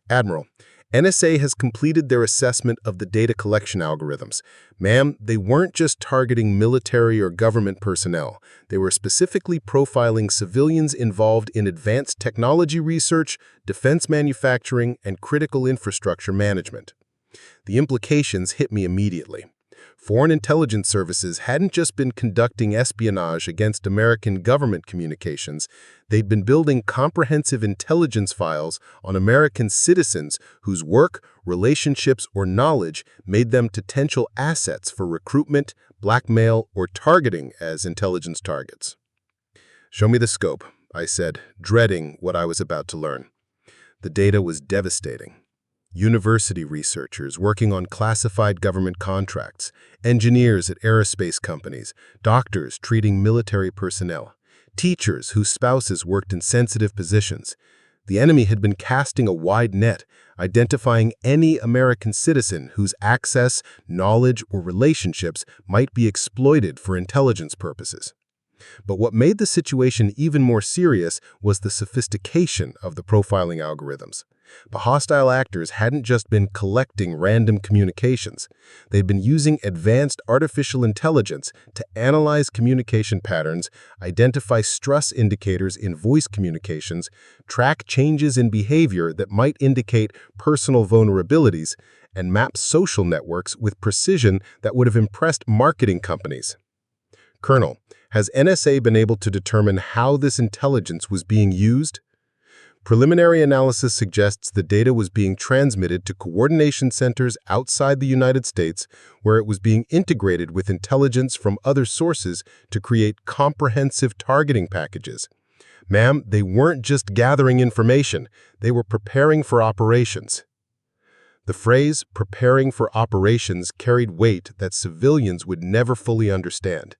Admiral, NSA has completed their assessment of the data collection algorithms. Ma'am, they weren't just targeting military or government personnel. They were specifically profiling civilians involved in advanced technology research, defense manufacturing, and critical infrastructure management. The implications hit me immediately. Foreign intelligence services hadn't just been conducting espionage against American government communications, they'd been building comprehensive intelligence files on American citizens whose work, relationships, or knowledge made them potential assets for recruitment, blackmail, or targeting as intelligence targets. "Show me the scope," I said, dreading what I was about to learn. The data was devastating. University researchers working on classified government contracts, engineers at aerospace companies, doctors treating military personnel, teachers whose spouses worked in sensitive positions. The enemy had been casting a wide net, identifying any American citizen whose access, knowledge, or relationships might be exploited for intelligence purposes. But what made the situation even more serious was the sophistication of the profiling algorithms. The hostile actors hadn't just been collecting random communications. They'd been using advanced artificial intelligence to analyze communication patterns, identify stress indicators in voice communications, track changes in behavior that might indicate personal vulnerabilities, and map social networks with precision that would have impressed marketing companies. Colonel, has NSA been able to determine how this intelligence was being used? Preliminary analysis suggests the data was being transmitted to coordination centers outside the United States, where it was being integrated with intelligence from other sources to create comprehensive targeting packages. Ma'am, they weren't just gathering information, they were preparing for operations. The phrase, preparing for operations, carried weight that civilians would never fully understand.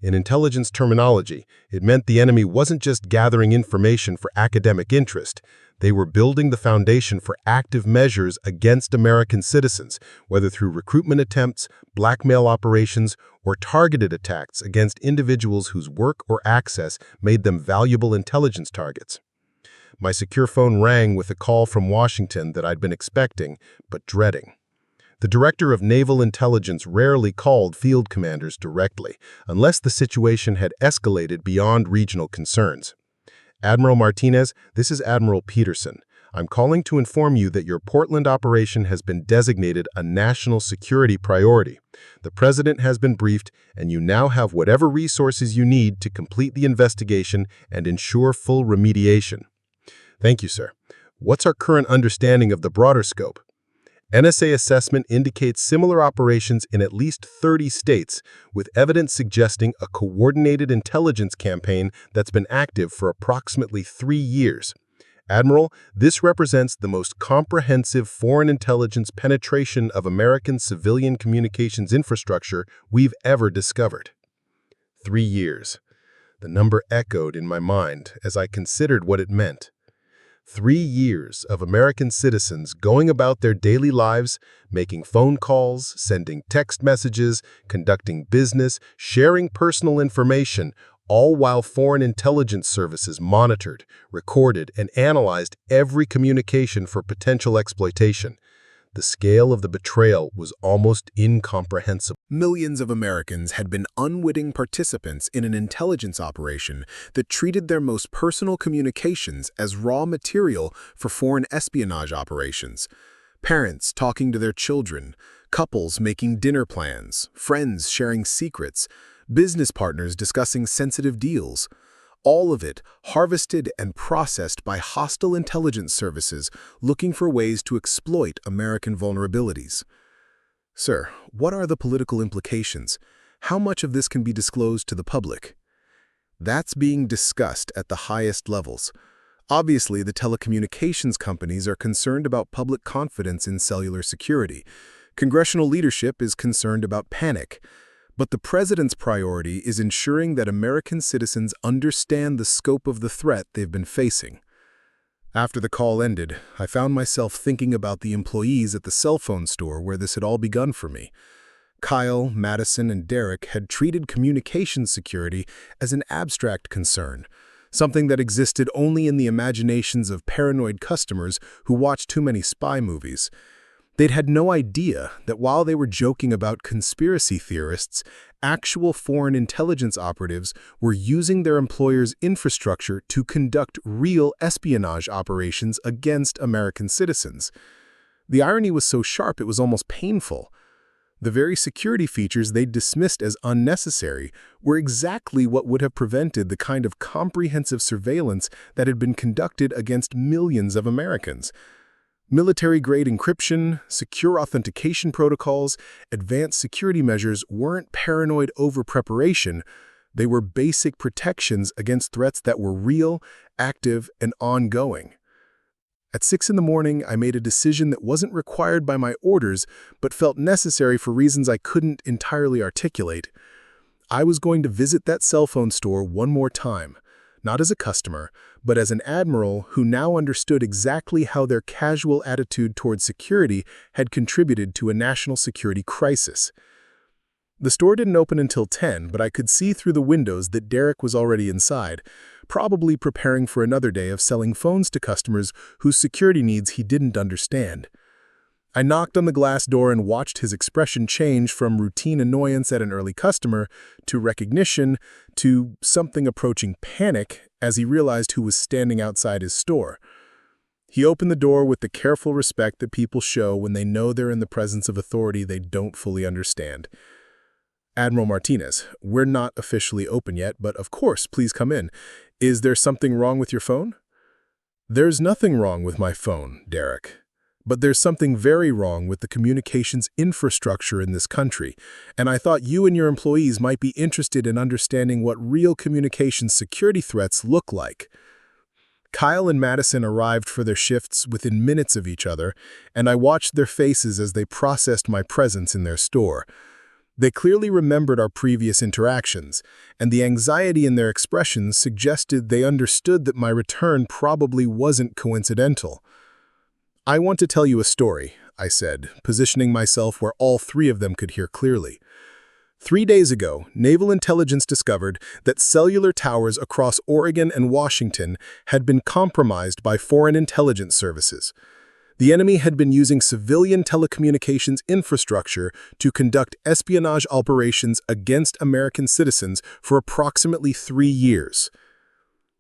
In intelligence terminology, it meant the enemy wasn't just gathering information for academic interest. They were building the foundation for active measures against American citizens, whether through recruitment attempts, blackmail operations, or targeted attacks against individuals whose work or access made them valuable intelligence targets. My secure phone rang with a call from Washington that I'd been expecting, but dreading. The director of naval intelligence rarely called field commanders directly, unless the situation had escalated beyond regional concerns. Admiral Martinez, this is Admiral Peterson. I'm calling to inform you that your Portland operation has been designated a national security priority. The president has been briefed, and you now have whatever resources you need to complete the investigation and ensure full remediation. Thank you, sir. What's our current understanding of the broader scope? NSA assessment indicates similar operations in at least 30 states, with evidence suggesting a coordinated intelligence campaign that's been active for approximately 3 years. Admiral, this represents the most comprehensive foreign intelligence penetration of American civilian communications infrastructure we've ever discovered. 3 years. The number echoed in my mind as I considered what it meant. 3 years of American citizens going about their daily lives, making phone calls, sending text messages, conducting business, sharing personal information, all while foreign intelligence services monitored, recorded, and analyzed every communication for potential exploitation. The scale of the betrayal was almost incomprehensible. Millions of Americans had been unwitting participants in an intelligence operation that treated their most personal communications as raw material for foreign espionage operations. Parents talking to their children, couples making dinner plans, friends sharing secrets, business partners discussing sensitive deals. All of it harvested and processed by hostile intelligence services looking for ways to exploit American vulnerabilities. Sir, what are the political implications? How much of this can be disclosed to the public? That's being discussed at the highest levels. Obviously, the telecommunications companies are concerned about public confidence in cellular security. Congressional leadership is concerned about panic. But the president's priority is ensuring that American citizens understand the scope of the threat they've been facing. After the call ended, I found myself thinking about the employees at the cell phone store where this had all begun for me. Kyle, Madison, and Derek had treated communications security as an abstract concern, something that existed only in the imaginations of paranoid customers who watched too many spy movies. They'd had no idea that while they were joking about conspiracy theorists, actual foreign intelligence operatives were using their employer's infrastructure to conduct real espionage operations against American citizens. The irony was so sharp it was almost painful. The very security features they'd dismissed as unnecessary were exactly what would have prevented the kind of comprehensive surveillance that had been conducted against millions of Americans. Military-grade encryption, secure authentication protocols, advanced security measures weren't paranoid over-preparation. They were basic protections against threats that were real, active, and ongoing. At 6 in the morning, I made a decision that wasn't required by my orders, but felt necessary for reasons I couldn't entirely articulate. I was going to visit that cell phone store one more time. Not as a customer, but as an admiral who now understood exactly how their casual attitude toward security had contributed to a national security crisis. The store didn't open until 10, but I could see through the windows that Derek was already inside, probably preparing for another day of selling phones to customers whose security needs he didn't understand. I knocked on the glass door and watched his expression change from routine annoyance at an early customer to recognition to something approaching panic as he realized who was standing outside his store. He opened the door with the careful respect that people show when they know they're in the presence of authority they don't fully understand. Admiral Martinez, we're not officially open yet, but of course, please come in. Is there something wrong with your phone? There's nothing wrong with my phone, Derek. But there's something very wrong with the communications infrastructure in this country, and I thought you and your employees might be interested in understanding what real communications security threats look like. Kyle and Madison arrived for their shifts within minutes of each other, and I watched their faces as they processed my presence in their store. They clearly remembered our previous interactions, and the anxiety in their expressions suggested they understood that my return probably wasn't coincidental. "I want to tell you a story," I said, positioning myself where all three of them could hear clearly. 3 days ago, naval intelligence discovered that cellular towers across Oregon and Washington had been compromised by foreign intelligence services. The enemy had been using civilian telecommunications infrastructure to conduct espionage operations against American citizens for approximately 3 years.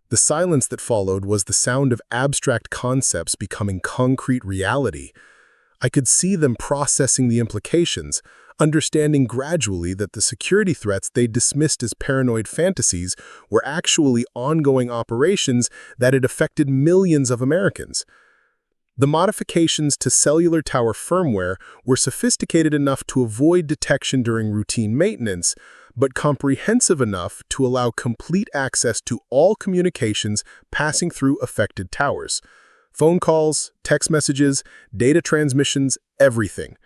The silence that followed was the sound of abstract concepts becoming concrete reality. I could see them processing the implications, understanding gradually that the security threats they dismissed as paranoid fantasies were actually ongoing operations that had affected millions of Americans. The modifications to cellular tower firmware were sophisticated enough to avoid detection during routine maintenance, but comprehensive enough to allow complete access to all communications passing through affected towers. Phone calls, text messages, data transmissions, everything.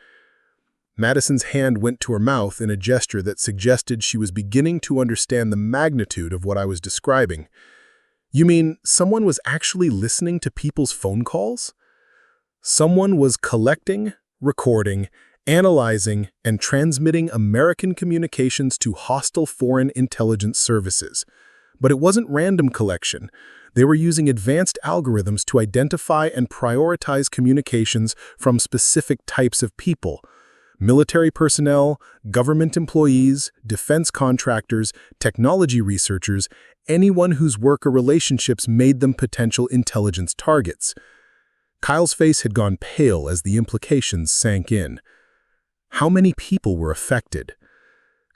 Madison's hand went to her mouth in a gesture that suggested she was beginning to understand the magnitude of what I was describing. "You mean someone was actually listening to people's phone calls?" Someone was collecting, recording, analyzing, and transmitting American communications to hostile foreign intelligence services. But it wasn't random collection. They were using advanced algorithms to identify and prioritize communications from specific types of people: military personnel, government employees, defense contractors, technology researchers, anyone whose work or relationships made them potential intelligence targets. Kyle's face had gone pale as the implications sank in. How many people were affected?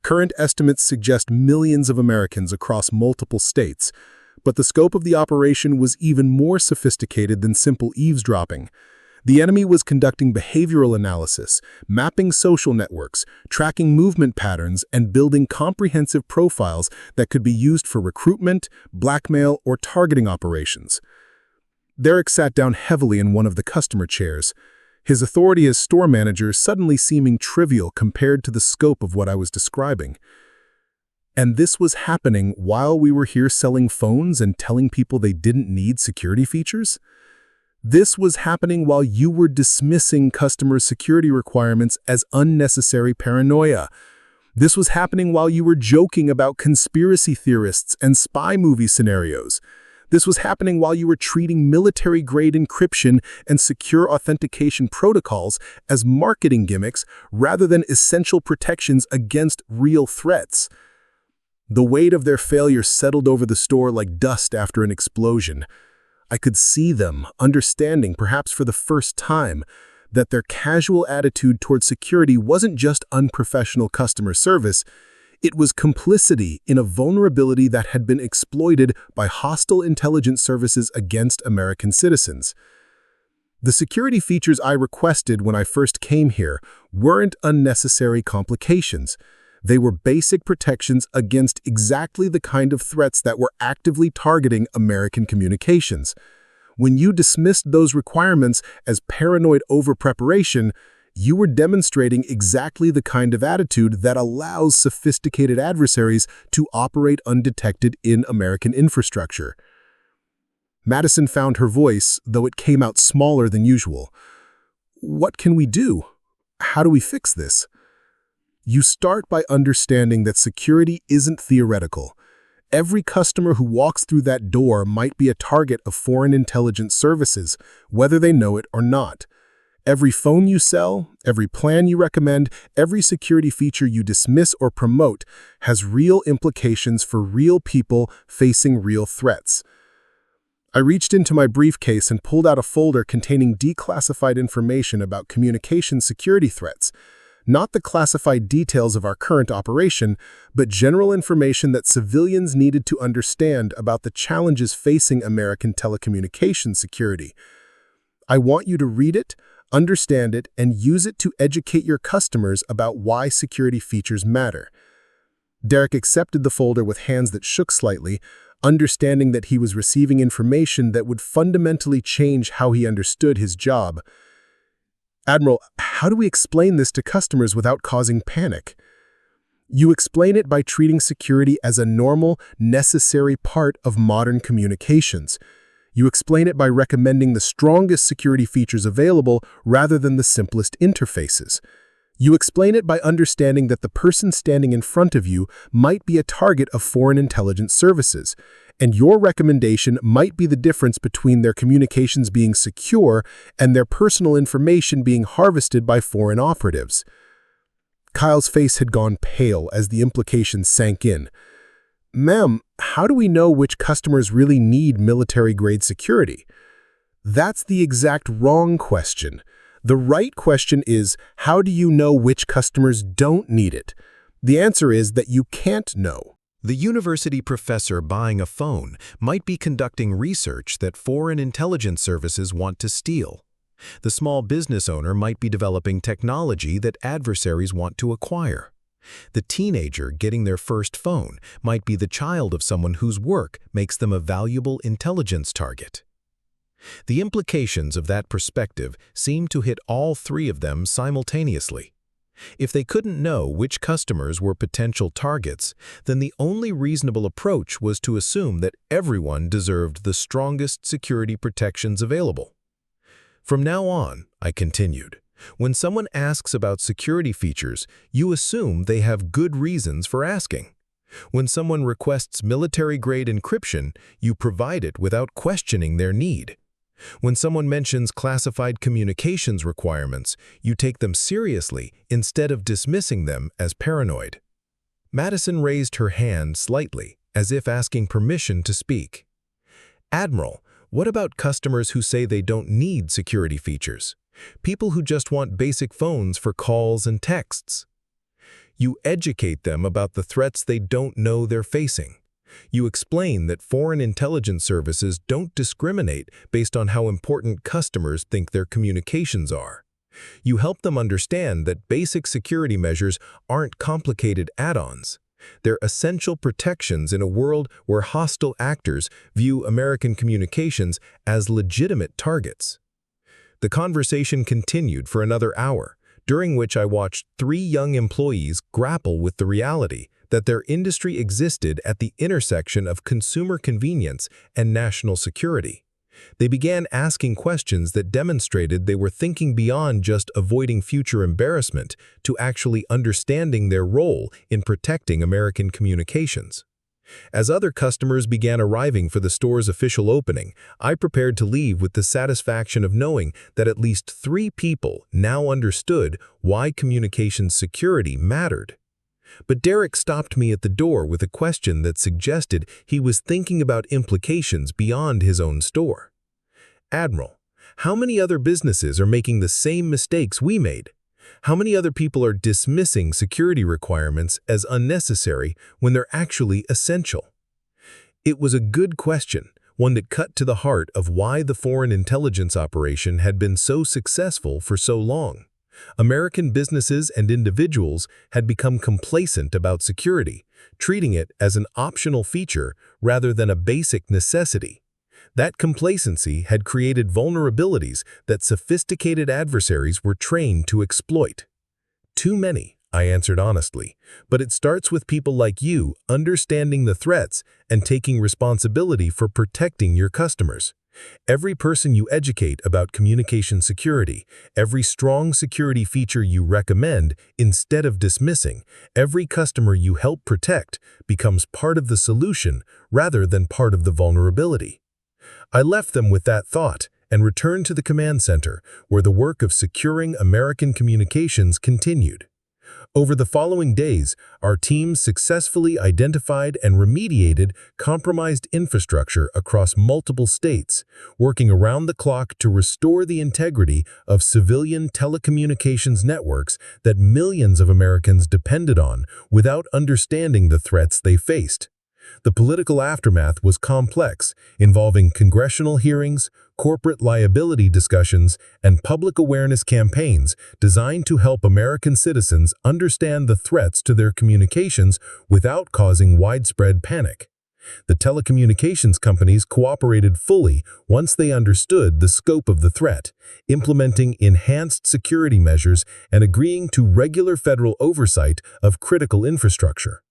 Current estimates suggest millions of Americans across multiple states, but the scope of the operation was even more sophisticated than simple eavesdropping. The enemy was conducting behavioral analysis, mapping social networks, tracking movement patterns, and building comprehensive profiles that could be used for recruitment, blackmail, or targeting operations. Derek sat down heavily in one of the customer chairs, his authority as store manager suddenly seeming trivial compared to the scope of what I was describing. And this was happening while we were here selling phones and telling people they didn't need security features? This was happening while you were dismissing customer security requirements as unnecessary paranoia. This was happening while you were joking about conspiracy theorists and spy movie scenarios. This was happening while you were treating military-grade encryption and secure authentication protocols as marketing gimmicks rather than essential protections against real threats. The weight of their failure settled over the store like dust after an explosion. I could see them, understanding, perhaps for the first time, that their casual attitude toward security wasn't just unprofessional customer service, it was complicity in a vulnerability that had been exploited by hostile intelligence services against American citizens. The security features I requested when I first came here weren't unnecessary complications. They were basic protections against exactly the kind of threats that were actively targeting American communications. When you dismissed those requirements as paranoid over-preparation, you were demonstrating exactly the kind of attitude that allows sophisticated adversaries to operate undetected in American infrastructure. Madison found her voice, though it came out smaller than usual. "What can we do? How do we fix this?" You start by understanding that security isn't theoretical. Every customer who walks through that door might be a target of foreign intelligence services, whether they know it or not. Every phone you sell, every plan you recommend, every security feature you dismiss or promote has real implications for real people facing real threats. I reached into my briefcase and pulled out a folder containing declassified information about communication security threats. Not the classified details of our current operation, but general information that civilians needed to understand about the challenges facing American telecommunications security. I want you to read it, understand it, and use it to educate your customers about why security features matter. Derek accepted the folder with hands that shook slightly, understanding that he was receiving information that would fundamentally change how he understood his job. Admiral, how do we explain this to customers without causing panic? You explain it by treating security as a normal, necessary part of modern communications. You explain it by recommending the strongest security features available rather than the simplest interfaces. You explain it by understanding that the person standing in front of you might be a target of foreign intelligence services, and your recommendation might be the difference between their communications being secure and their personal information being harvested by foreign operatives. Kyle's face had gone pale as the implications sank in. Ma'am, how do we know which customers really need military-grade security? That's the exact wrong question. The right question is, how do you know which customers don't need it? The answer is that you can't know. The university professor buying a phone might be conducting research that foreign intelligence services want to steal. The small business owner might be developing technology that adversaries want to acquire. The teenager getting their first phone might be the child of someone whose work makes them a valuable intelligence target. The implications of that perspective seem to hit all three of them simultaneously. If they couldn't know which customers were potential targets, then the only reasonable approach was to assume that everyone deserved the strongest security protections available. From now on, I continued, when someone asks about security features, you assume they have good reasons for asking. When someone requests military-grade encryption, you provide it without questioning their need. When someone mentions classified communications requirements, you take them seriously instead of dismissing them as paranoid. Madison raised her hand slightly, as if asking permission to speak. Admiral, what about customers who say they don't need security features? People who just want basic phones for calls and texts. You educate them about the threats they don't know they're facing. You explain that foreign intelligence services don't discriminate based on how important customers think their communications are. You help them understand that basic security measures aren't complicated add-ons. They're essential protections in a world where hostile actors view American communications as legitimate targets. The conversation continued for another hour, during which I watched three young employees grapple with the reality that their industry existed at the intersection of consumer convenience and national security. They began asking questions that demonstrated they were thinking beyond just avoiding future embarrassment to actually understanding their role in protecting American communications. As other customers began arriving for the store's official opening, I prepared to leave with the satisfaction of knowing that at least 3 people now understood why communications security mattered. But Derek stopped me at the door with a question that suggested he was thinking about implications beyond his own store. Admiral, how many other businesses are making the same mistakes we made? How many other people are dismissing security requirements as unnecessary when they're actually essential? It was a good question, one that cut to the heart of why the foreign intelligence operation had been so successful for so long. American businesses and individuals had become complacent about security, treating it as an optional feature rather than a basic necessity. That complacency had created vulnerabilities that sophisticated adversaries were trained to exploit. Too many, I answered honestly, but it starts with people like you understanding the threats and taking responsibility for protecting your customers. Every person you educate about communication security, every strong security feature you recommend instead of dismissing, every customer you help protect becomes part of the solution rather than part of the vulnerability. I left them with that thought and returned to the command center, where the work of securing American communications continued. Over the following days, our team successfully identified and remediated compromised infrastructure across multiple states, working around the clock to restore the integrity of civilian telecommunications networks that millions of Americans depended on without understanding the threats they faced. The political aftermath was complex, involving congressional hearings, corporate liability discussions, and public awareness campaigns designed to help American citizens understand the threats to their communications without causing widespread panic. The telecommunications companies cooperated fully once they understood the scope of the threat, implementing enhanced security measures and agreeing to regular federal oversight of critical infrastructure.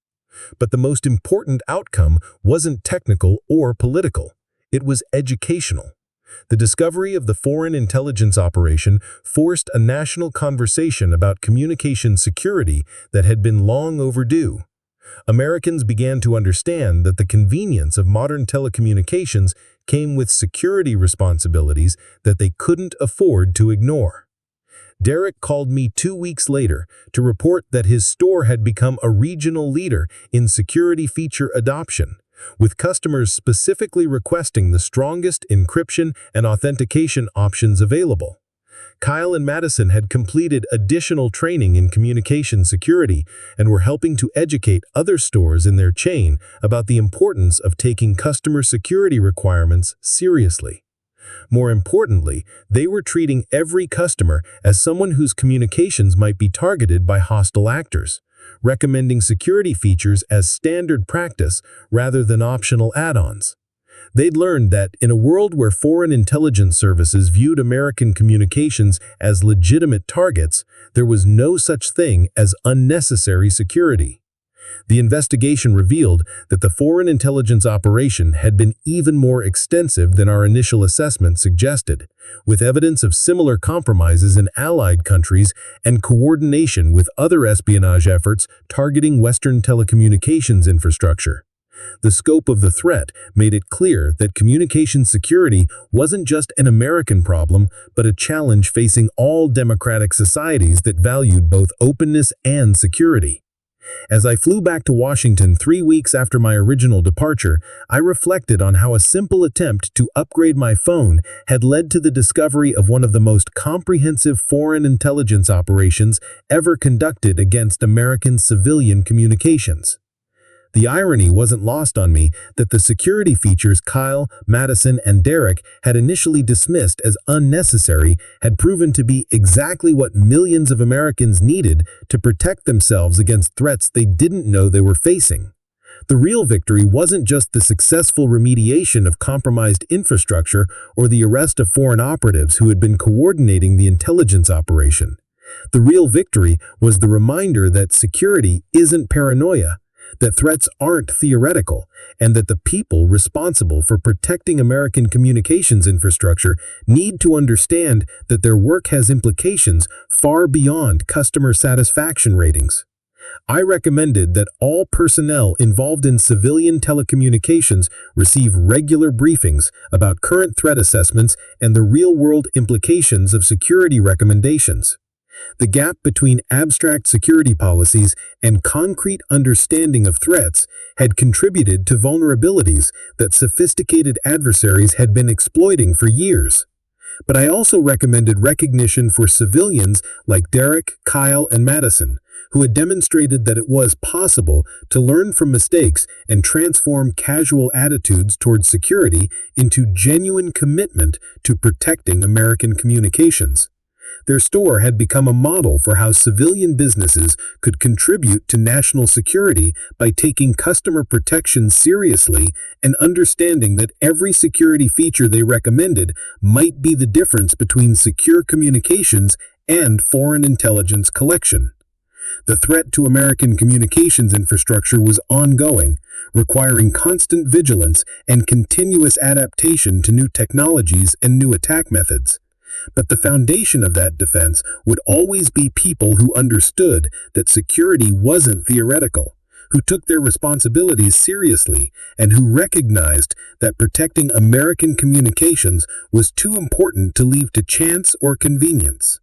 But the most important outcome wasn't technical or political. It was educational. The discovery of the foreign intelligence operation forced a national conversation about communication security that had been long overdue. Americans began to understand that the convenience of modern telecommunications came with security responsibilities that they couldn't afford to ignore. Derek called me 2 weeks later to report that his store had become a regional leader in security feature adoption, with customers specifically requesting the strongest encryption and authentication options available. Kyle and Madison had completed additional training in communication security and were helping to educate other stores in their chain about the importance of taking customer security requirements seriously. More importantly, they were treating every customer as someone whose communications might be targeted by hostile actors, recommending security features as standard practice rather than optional add-ons. They'd learned that in a world where foreign intelligence services viewed American communications as legitimate targets, there was no such thing as unnecessary security. The investigation revealed that the foreign intelligence operation had been even more extensive than our initial assessment suggested, with evidence of similar compromises in allied countries and coordination with other espionage efforts targeting Western telecommunications infrastructure. The scope of the threat made it clear that communication security wasn't just an American problem, but a challenge facing all democratic societies that valued both openness and security. As I flew back to Washington 3 weeks after my original departure, I reflected on how a simple attempt to upgrade my phone had led to the discovery of one of the most comprehensive foreign intelligence operations ever conducted against American civilian communications. The irony wasn't lost on me that the security features Kyle, Madison, and Derek had initially dismissed as unnecessary had proven to be exactly what millions of Americans needed to protect themselves against threats they didn't know they were facing. The real victory wasn't just the successful remediation of compromised infrastructure or the arrest of foreign operatives who had been coordinating the intelligence operation. The real victory was the reminder that security isn't paranoia, that threats aren't theoretical, and that the people responsible for protecting American communications infrastructure need to understand that their work has implications far beyond customer satisfaction ratings. I recommended that all personnel involved in civilian telecommunications receive regular briefings about current threat assessments and the real-world implications of security recommendations. The gap between abstract security policies and concrete understanding of threats had contributed to vulnerabilities that sophisticated adversaries had been exploiting for years. But I also recommended recognition for civilians like Derek, Kyle, and Madison, who had demonstrated that it was possible to learn from mistakes and transform casual attitudes towards security into genuine commitment to protecting American communications. Their store had become a model for how civilian businesses could contribute to national security by taking customer protection seriously and understanding that every security feature they recommended might be the difference between secure communications and foreign intelligence collection. The threat to American communications infrastructure was ongoing, requiring constant vigilance and continuous adaptation to new technologies and new attack methods. But the foundation of that defense would always be people who understood that security wasn't theoretical, who took their responsibilities seriously, and who recognized that protecting American communications was too important to leave to chance or convenience.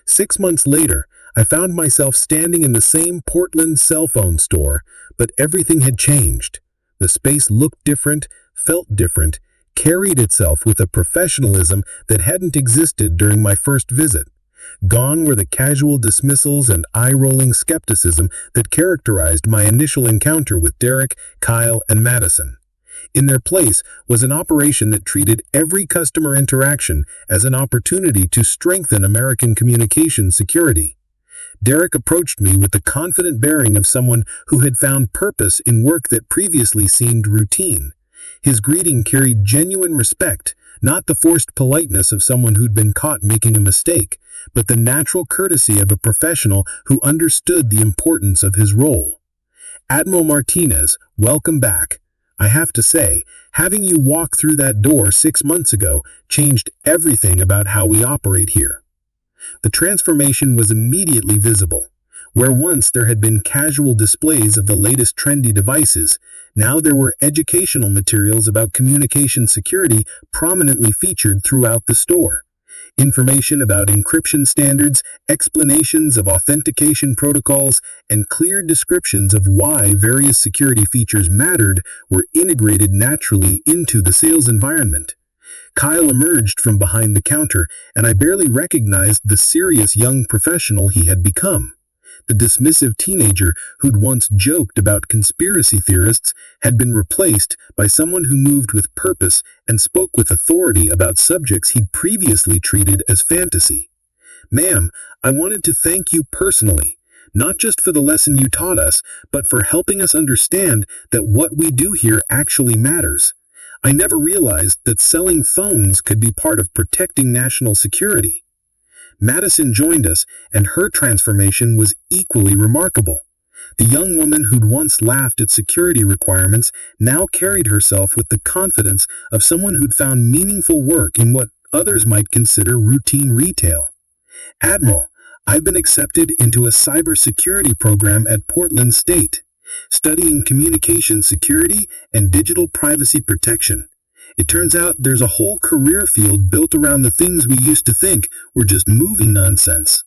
6 months later, I found myself standing in the same Portland cell phone store, but everything had changed. The space looked different, felt different, carried itself with a professionalism that hadn't existed during my first visit. Gone were the casual dismissals and eye-rolling skepticism that characterized my initial encounter with Derek, Kyle, and Madison. In their place was an operation that treated every customer interaction as an opportunity to strengthen American communications security. Derek approached me with the confident bearing of someone who had found purpose in work that previously seemed routine. His greeting carried genuine respect, not the forced politeness of someone who'd been caught making a mistake, but the natural courtesy of a professional who understood the importance of his role. Admiral Martinez, welcome back. I have to say, having you walk through that door 6 months ago changed everything about how we operate here. The transformation was immediately visible. Where once there had been casual displays of the latest trendy devices, now there were educational materials about communication security prominently featured throughout the store. Information about encryption standards, explanations of authentication protocols, and clear descriptions of why various security features mattered were integrated naturally into the sales environment. Kyle emerged from behind the counter, and I barely recognized the serious young professional he had become. The dismissive teenager who'd once joked about conspiracy theorists had been replaced by someone who moved with purpose and spoke with authority about subjects he'd previously treated as fantasy. Ma'am, I wanted to thank you personally, not just for the lesson you taught us, but for helping us understand that what we do here actually matters. I never realized that selling phones could be part of protecting national security. Madison joined us, and her transformation was equally remarkable. The young woman who'd once laughed at security requirements now carried herself with the confidence of someone who'd found meaningful work in what others might consider routine retail. Admiral, I've been accepted into a cybersecurity program at Portland State, studying communication security and digital privacy protection. It turns out there's a whole career field built around the things we used to think were just movie nonsense.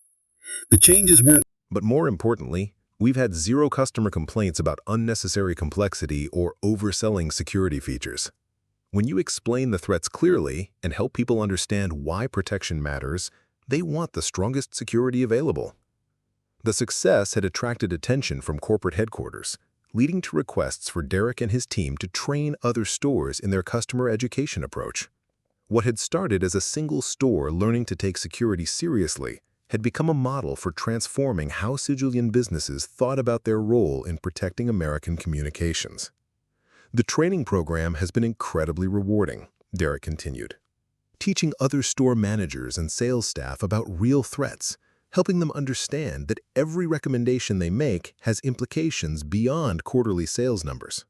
The changes weren't. But more importantly, we've had zero customer complaints about unnecessary complexity or overselling security features. When you explain the threats clearly and help people understand why protection matters, they want the strongest security available. The success had attracted attention from corporate headquarters, leading to requests for Derek and his team to train other stores in their customer education approach. What had started as a single store learning to take security seriously had become a model for transforming how civilian businesses thought about their role in protecting American communications. The training program has been incredibly rewarding, Derek continued, teaching other store managers and sales staff about real threats, helping them understand that every recommendation they make has implications beyond quarterly sales numbers.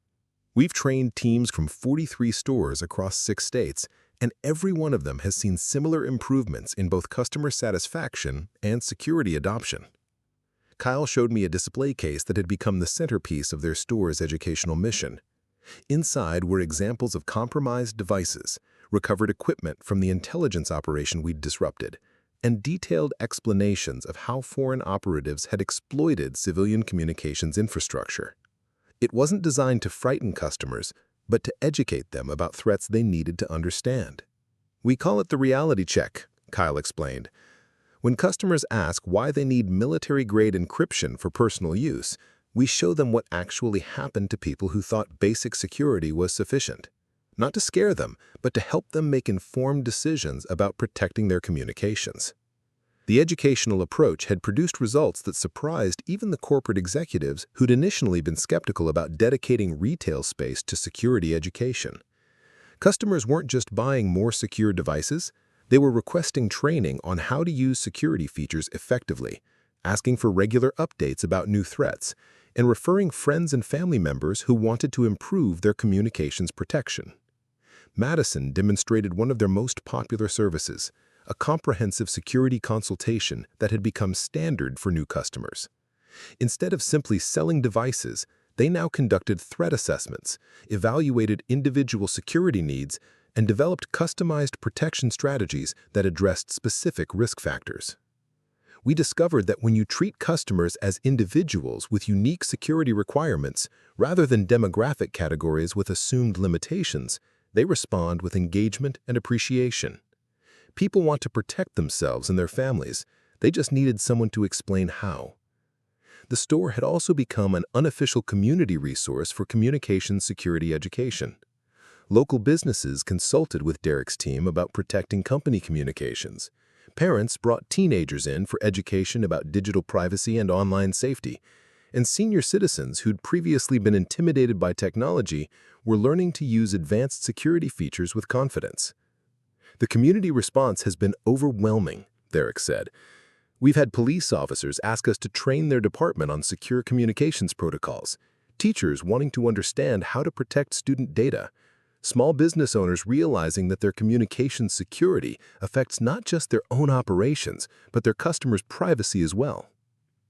We've trained teams from 43 stores across 6 states, and every one of them has seen similar improvements in both customer satisfaction and security adoption. Kyle showed me a display case that had become the centerpiece of their store's educational mission. Inside were examples of compromised devices, recovered equipment from the intelligence operation we'd disrupted, and detailed explanations of how foreign operatives had exploited civilian communications infrastructure. It wasn't designed to frighten customers, but to educate them about threats they needed to understand. We call it the reality check, Kyle explained. When customers ask why they need military-grade encryption for personal use, we show them what actually happened to people who thought basic security was sufficient. Not to scare them, but to help them make informed decisions about protecting their communications. The educational approach had produced results that surprised even the corporate executives who'd initially been skeptical about dedicating retail space to security education. Customers weren't just buying more secure devices, they were requesting training on how to use security features effectively, asking for regular updates about new threats, and referring friends and family members who wanted to improve their communications protection. Madison demonstrated one of their most popular services, a comprehensive security consultation that had become standard for new customers. Instead of simply selling devices, they now conducted threat assessments, evaluated individual security needs, and developed customized protection strategies that addressed specific risk factors. We discovered that when you treat customers as individuals with unique security requirements, rather than demographic categories with assumed limitations, they respond with engagement and appreciation. People want to protect themselves and their families. They just needed someone to explain how. The store had also become an unofficial community resource for communications security education. Local businesses consulted with Derek's team about protecting company communications. Parents brought teenagers in for education about digital privacy and online safety. And senior citizens who'd previously been intimidated by technology were learning to use advanced security features with confidence. The community response has been overwhelming, Derek said. We've had police officers ask us to train their department on secure communications protocols, teachers wanting to understand how to protect student data, small business owners realizing that their communications security affects not just their own operations, but their customers' privacy as well.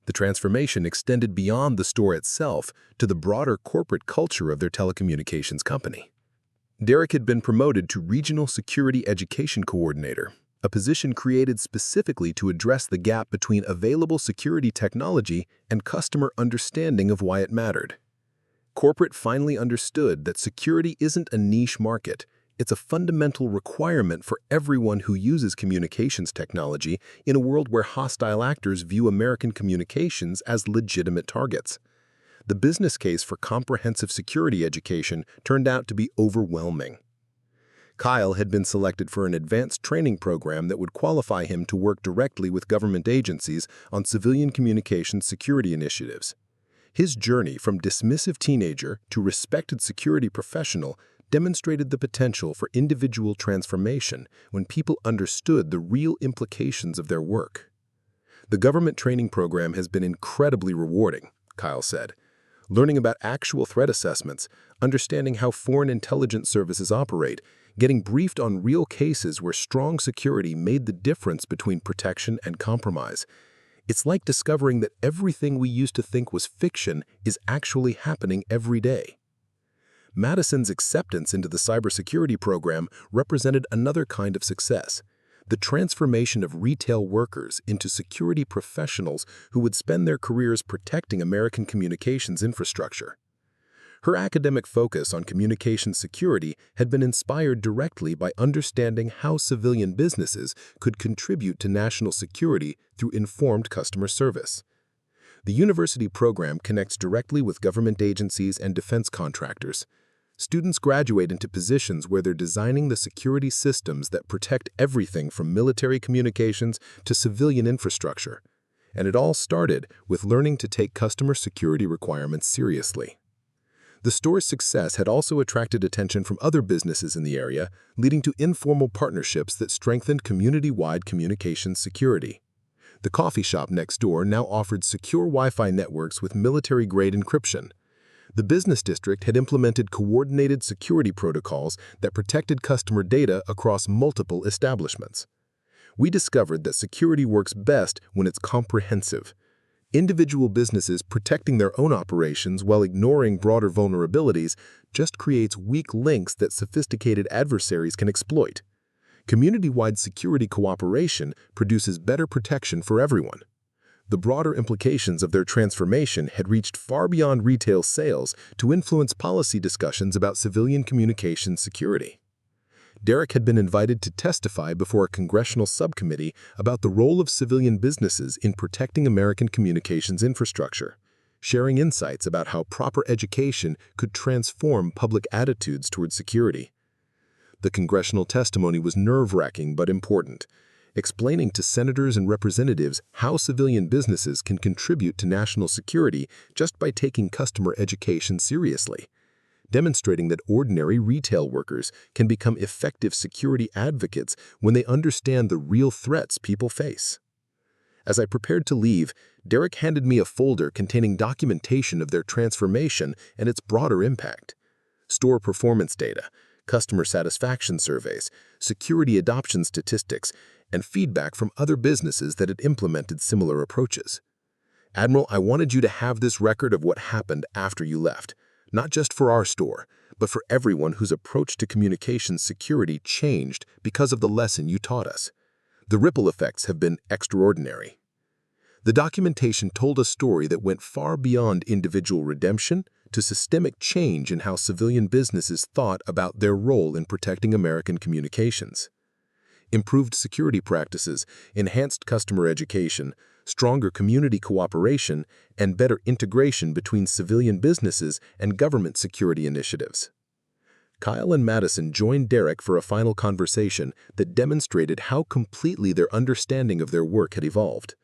The transformation extended beyond the store itself to the broader corporate culture of their telecommunications company. Derek had been promoted to Regional Security Education Coordinator, a position created specifically to address the gap between available security technology and customer understanding of why it mattered. Corporate finally understood that security isn't a niche market. It's a fundamental requirement for everyone who uses communications technology in a world where hostile actors view American communications as legitimate targets. The business case for comprehensive security education turned out to be overwhelming. Kyle had been selected for an advanced training program that would qualify him to work directly with government agencies on civilian communications security initiatives. His journey from dismissive teenager to respected security professional demonstrated the potential for individual transformation when people understood the real implications of their work. The government training program has been incredibly rewarding, Kyle said. Learning about actual threat assessments, understanding how foreign intelligence services operate, getting briefed on real cases where strong security made the difference between protection and compromise. It's like discovering that everything we used to think was fiction is actually happening every day. Madison's acceptance into the cybersecurity program represented another kind of success, the transformation of retail workers into security professionals who would spend their careers protecting American communications infrastructure. Her academic focus on communications security had been inspired directly by understanding how civilian businesses could contribute to national security through informed customer service. The university program connects directly with government agencies and defense contractors. Students graduate into positions where they're designing the security systems that protect everything from military communications to civilian infrastructure. And it all started with learning to take customer security requirements seriously. The store's success had also attracted attention from other businesses in the area, leading to informal partnerships that strengthened community-wide communications security. The coffee shop next door now offered secure Wi-Fi networks with military-grade encryption. The business district had implemented coordinated security protocols that protected customer data across multiple establishments. We discovered that security works best when it's comprehensive. Individual businesses protecting their own operations while ignoring broader vulnerabilities just creates weak links that sophisticated adversaries can exploit. Community-wide security cooperation produces better protection for everyone. The broader implications of their transformation had reached far beyond retail sales to influence policy discussions about civilian communications security. Derek had been invited to testify before a congressional subcommittee about the role of civilian businesses in protecting American communications infrastructure, sharing insights about how proper education could transform public attitudes toward security. The congressional testimony was nerve-wracking but important, explaining to senators and representatives how civilian businesses can contribute to national security just by taking customer education seriously, demonstrating that ordinary retail workers can become effective security advocates when they understand the real threats people face. As I prepared to leave, Derek handed me a folder containing documentation of their transformation and its broader impact. Store performance data, customer satisfaction surveys, security adoption statistics, and feedback from other businesses that had implemented similar approaches. Admiral, I wanted you to have this record of what happened after you left. Not just for our store, but for everyone whose approach to communications security changed because of the lesson you taught us. The ripple effects have been extraordinary. The documentation told a story that went far beyond individual redemption to systemic change in how civilian businesses thought about their role in protecting American communications. Improved security practices, enhanced customer education, stronger community cooperation, and better integration between civilian businesses and government security initiatives. Kyle and Madison joined Derek for a final conversation that demonstrated how completely their understanding of their work had evolved.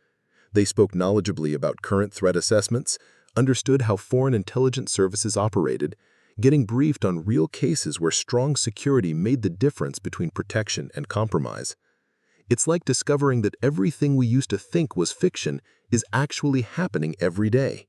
They spoke knowledgeably about current threat assessments, understood how foreign intelligence services operated, getting briefed on real cases where strong security made the difference between protection and compromise. It's like discovering that everything we used to think was fiction is actually happening every day.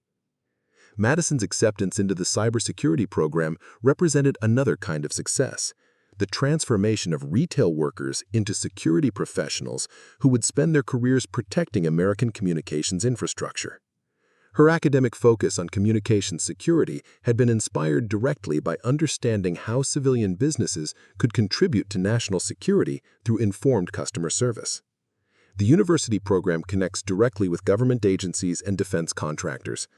Madison's acceptance into the cybersecurity program represented another kind of success, the transformation of retail workers into security professionals who would spend their careers protecting American communications infrastructure. Her academic focus on communications security had been inspired directly by understanding how civilian businesses could contribute to national security through informed customer service. The university program connects directly with government agencies and defense contractors.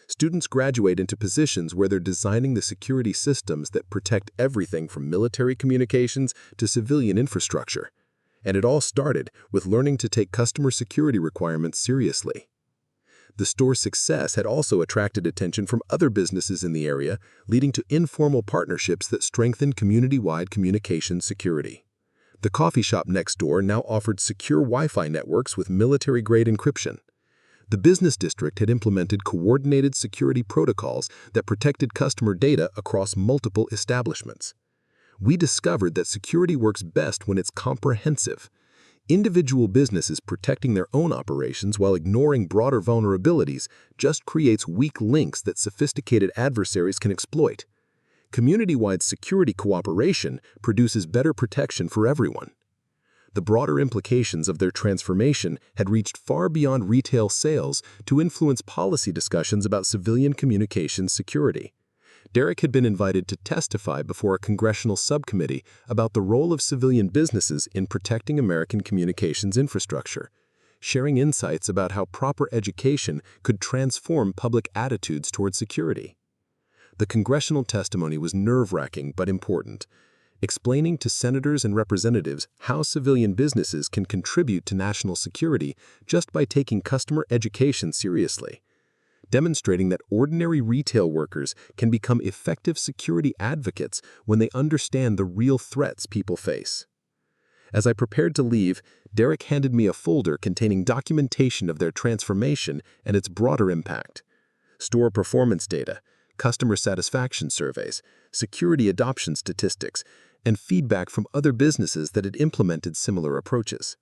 Students graduate into positions where they're designing the security systems that protect everything from military communications to civilian infrastructure. And it all started with learning to take customer security requirements seriously. The store's success had also attracted attention from other businesses in the area, leading to informal partnerships that strengthened community-wide communication security. The coffee shop next door now offered secure Wi-Fi networks with military-grade encryption. The business district had implemented coordinated security protocols that protected customer data across multiple establishments. We discovered that security works best when it's comprehensive. Individual businesses protecting their own operations while ignoring broader vulnerabilities just creates weak links that sophisticated adversaries can exploit. Community-wide security cooperation produces better protection for everyone. The broader implications of their transformation had reached far beyond retail sales to influence policy discussions about civilian communications security. Derek had been invited to testify before a congressional subcommittee about the role of civilian businesses in protecting American communications infrastructure, sharing insights about how proper education could transform public attitudes toward security. The congressional testimony was nerve-wracking but important, explaining to senators and representatives how civilian businesses can contribute to national security just by taking customer education seriously, demonstrating that ordinary retail workers can become effective security advocates when they understand the real threats people face. As I prepared to leave, Derek handed me a folder containing documentation of their transformation and its broader impact. Store performance data, customer satisfaction surveys, security adoption statistics, and feedback from other businesses that had implemented similar approaches.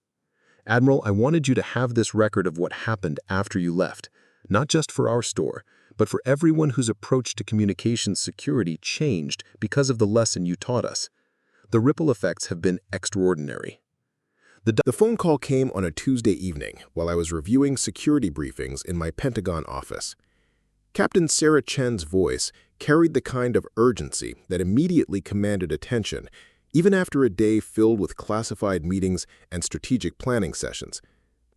Admiral, I wanted you to have this record of what happened after you left, not just for our store, but for everyone whose approach to communications security changed because of the lesson you taught us. The ripple effects have been extraordinary. The phone call came on a Tuesday evening while I was reviewing security briefings in my Pentagon office. Captain Sarah Chen's voice carried the kind of urgency that immediately commanded attention, even after a day filled with classified meetings and strategic planning sessions.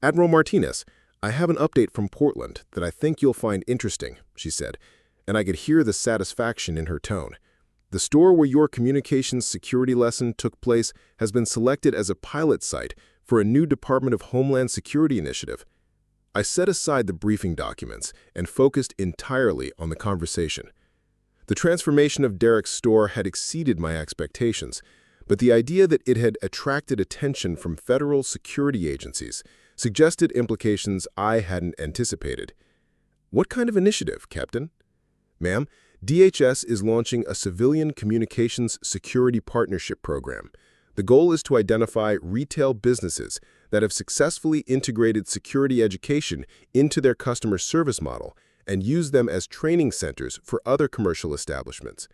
"Admiral Martinez, I have an update from Portland that I think you'll find interesting," she said, and I could hear the satisfaction in her tone. "The store where your communications security lesson took place has been selected as a pilot site for a new Department of Homeland Security initiative." I set aside the briefing documents and focused entirely on the conversation. The transformation of Derek's store had exceeded my expectations, but the idea that it had attracted attention from federal security agencies suggested implications I hadn't anticipated. "What kind of initiative, Captain?" "Ma'am, DHS is launching a civilian communications security partnership program. The goal is to identify retail businesses that have successfully integrated security education into their customer service model and use them as training centers for other commercial establishments.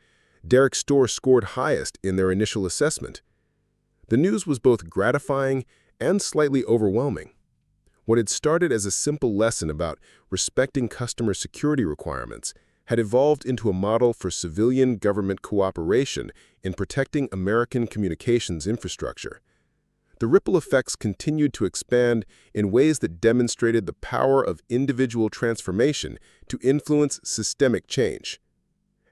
Derek's store scored highest in their initial assessment." The news was both gratifying and slightly overwhelming. What had started as a simple lesson about respecting customer security requirements had evolved into a model for civilian government cooperation in protecting American communications infrastructure. The ripple effects continued to expand in ways that demonstrated the power of individual transformation to influence systemic change.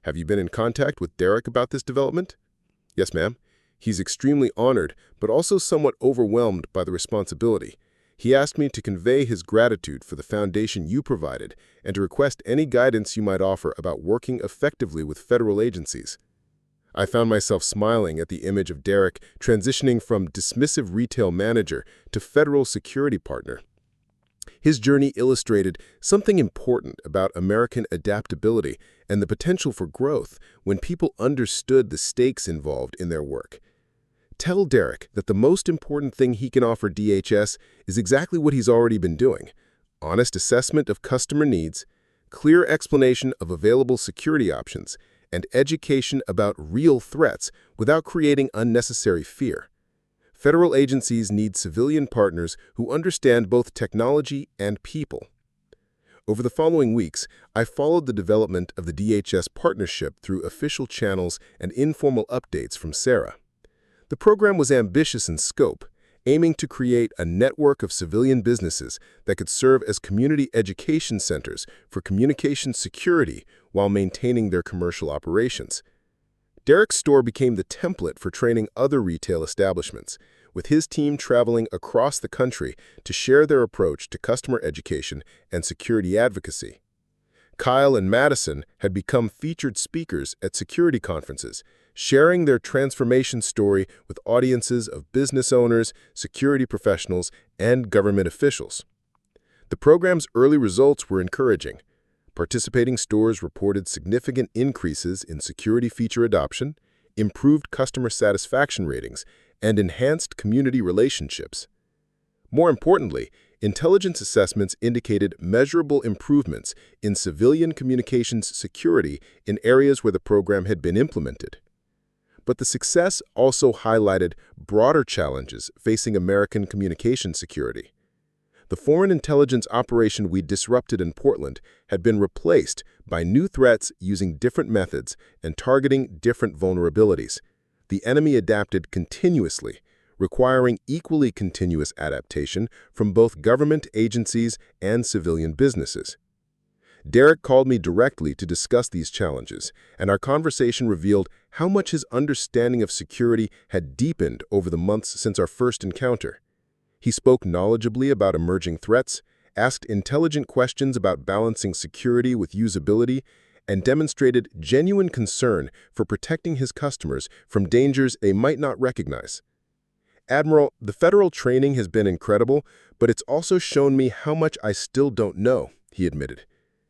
"Have you been in contact with Derek about this development?" "Yes, ma'am. He's extremely honored, but also somewhat overwhelmed by the responsibility. He asked me to convey his gratitude for the foundation you provided and to request any guidance you might offer about working effectively with federal agencies." I found myself smiling at the image of Derek transitioning from dismissive retail manager to federal security partner. His journey illustrated something important about American adaptability and the potential for growth when people understood the stakes involved in their work. Tell Derek that the most important thing he can offer DHS is exactly what he's already been doing: honest assessment of customer needs, clear explanation of available security options, and education about real threats without creating unnecessary fear. Federal agencies need civilian partners who understand both technology and people. Over the following weeks, I followed the development of the DHS partnership through official channels and informal updates from Sarah. The program was ambitious in scope, aiming to create a network of civilian businesses that could serve as community education centers for communication security while maintaining their commercial operations. Derek's store became the template for training other retail establishments, with his team traveling across the country to share their approach to customer education and security advocacy. Kyle and Madison had become featured speakers at security conferences, sharing their transformation story with audiences of business owners, security professionals, and government officials. The program's early results were encouraging. Participating stores reported significant increases in security feature adoption, improved customer satisfaction ratings, and enhanced community relationships. More importantly, intelligence assessments indicated measurable improvements in civilian communications security in areas where the program had been implemented. But the success also highlighted broader challenges facing American communication security. The foreign intelligence operation we disrupted in Portland had been replaced by new threats using different methods and targeting different vulnerabilities. The enemy adapted continuously, requiring equally continuous adaptation from both government agencies and civilian businesses. Derek called me directly to discuss these challenges, and our conversation revealed how much his understanding of security had deepened over the months since our first encounter. He spoke knowledgeably about emerging threats, asked intelligent questions about balancing security with usability, and demonstrated genuine concern for protecting his customers from dangers they might not recognize. "Admiral, the federal training has been incredible, but it's also shown me how much I still don't know," he admitted.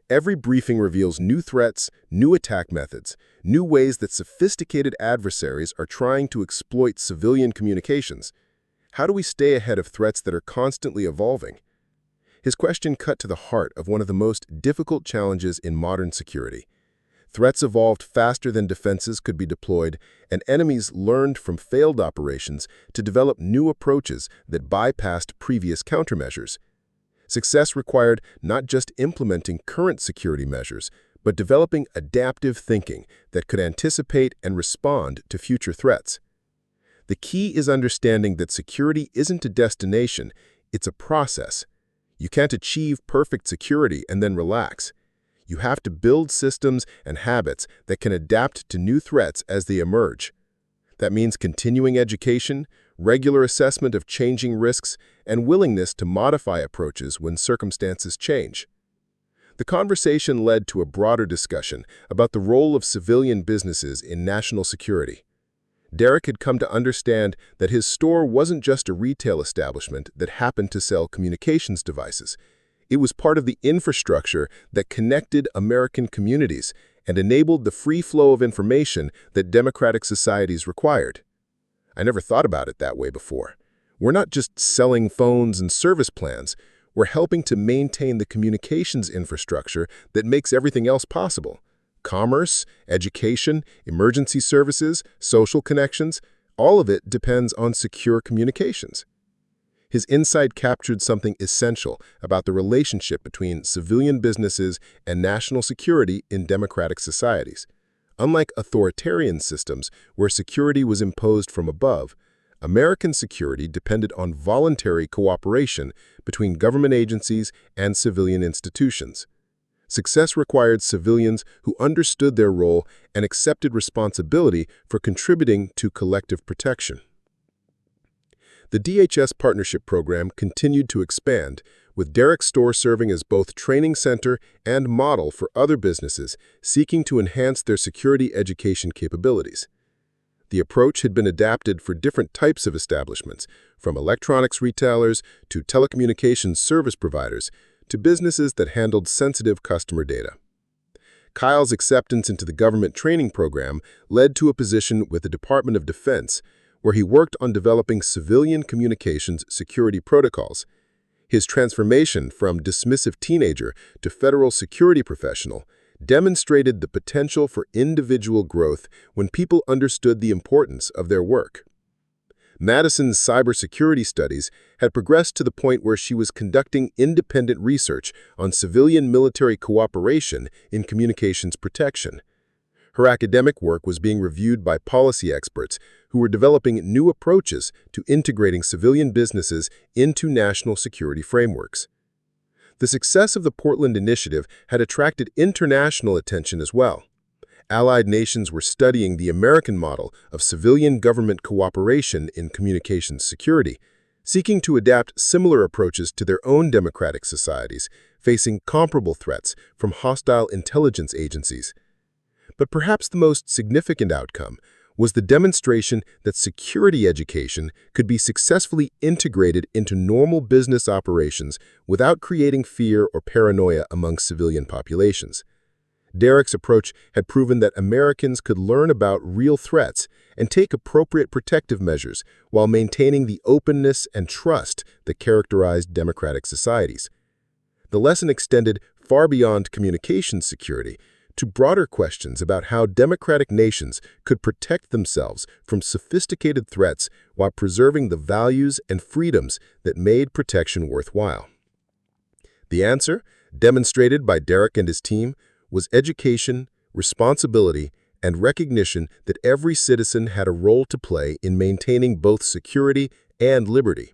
"Every briefing reveals new threats, new attack methods, new ways that sophisticated adversaries are trying to exploit civilian communications. How do we stay ahead of threats that are constantly evolving?" His question cut to the heart of one of the most difficult challenges in modern security. Threats evolved faster than defenses could be deployed, and enemies learned from failed operations to develop new approaches that bypassed previous countermeasures. Success required not just implementing current security measures, but developing adaptive thinking that could anticipate and respond to future threats. The key is understanding that security isn't a destination, it's a process. You can't achieve perfect security and then relax. You have to build systems and habits that can adapt to new threats as they emerge. That means continuing education, regular assessment of changing risks, and willingness to modify approaches when circumstances change. The conversation led to a broader discussion about the role of civilian businesses in national security. Derek had come to understand that his store wasn't just a retail establishment that happened to sell communications devices. It was part of the infrastructure that connected American communities and enabled the free flow of information that democratic societies required. I never thought about it that way before. We're not just selling phones and service plans. We're helping to maintain the communications infrastructure that makes everything else possible. Commerce, education, emergency services, social connections, all of it depends on secure communications. His insight captured something essential about the relationship between civilian businesses and national security in democratic societies. Unlike authoritarian systems where security was imposed from above, American security depended on voluntary cooperation between government agencies and civilian institutions. Success required civilians who understood their role and accepted responsibility for contributing to collective protection. The DHS Partnership Program continued to expand, with Derek's store serving as both training center and model for other businesses seeking to enhance their security education capabilities. The approach had been adapted for different types of establishments, from electronics retailers to telecommunications service providers to businesses that handled sensitive customer data. Kyle's acceptance into the government training program led to a position with the Department of Defense, where he worked on developing civilian communications security protocols. His transformation from dismissive teenager to federal security professional demonstrated the potential for individual growth when people understood the importance of their work. Madison's cybersecurity studies had progressed to the point where she was conducting independent research on civilian-military cooperation in communications protection. Her academic work was being reviewed by policy experts who were developing new approaches to integrating civilian businesses into national security frameworks. The success of the Portland Initiative had attracted international attention as well. Allied nations were studying the American model of civilian government cooperation in communications security, seeking to adapt similar approaches to their own democratic societies, facing comparable threats from hostile intelligence agencies. But perhaps the most significant outcome was the demonstration that security education could be successfully integrated into normal business operations without creating fear or paranoia among civilian populations. Derek's approach had proven that Americans could learn about real threats and take appropriate protective measures while maintaining the openness and trust that characterized democratic societies. The lesson extended far beyond communications security to broader questions about how democratic nations could protect themselves from sophisticated threats while preserving the values and freedoms that made protection worthwhile. The answer, demonstrated by Derek and his team, was education, responsibility, and recognition that every citizen had a role to play in maintaining both security and liberty.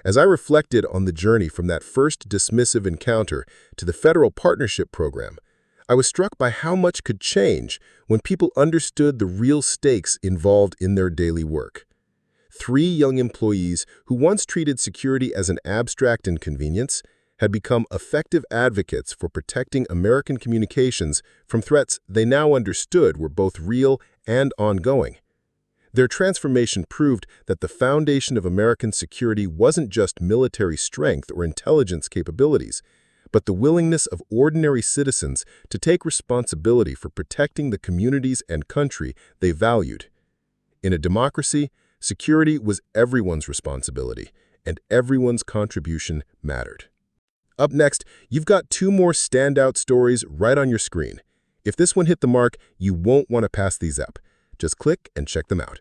As I reflected on the journey from that first dismissive encounter to the Federal Partnership Program, I was struck by how much could change when people understood the real stakes involved in their daily work. 3 young employees who once treated security as an abstract inconvenience had become effective advocates for protecting American communications from threats they now understood were both real and ongoing. Their transformation proved that the foundation of American security wasn't just military strength or intelligence capabilities, but the willingness of ordinary citizens to take responsibility for protecting the communities and country they valued. In a democracy, security was everyone's responsibility, and everyone's contribution mattered. Up next, you've got 2 more standout stories right on your screen. If this one hit the mark, you won't want to pass these up. Just click and check them out.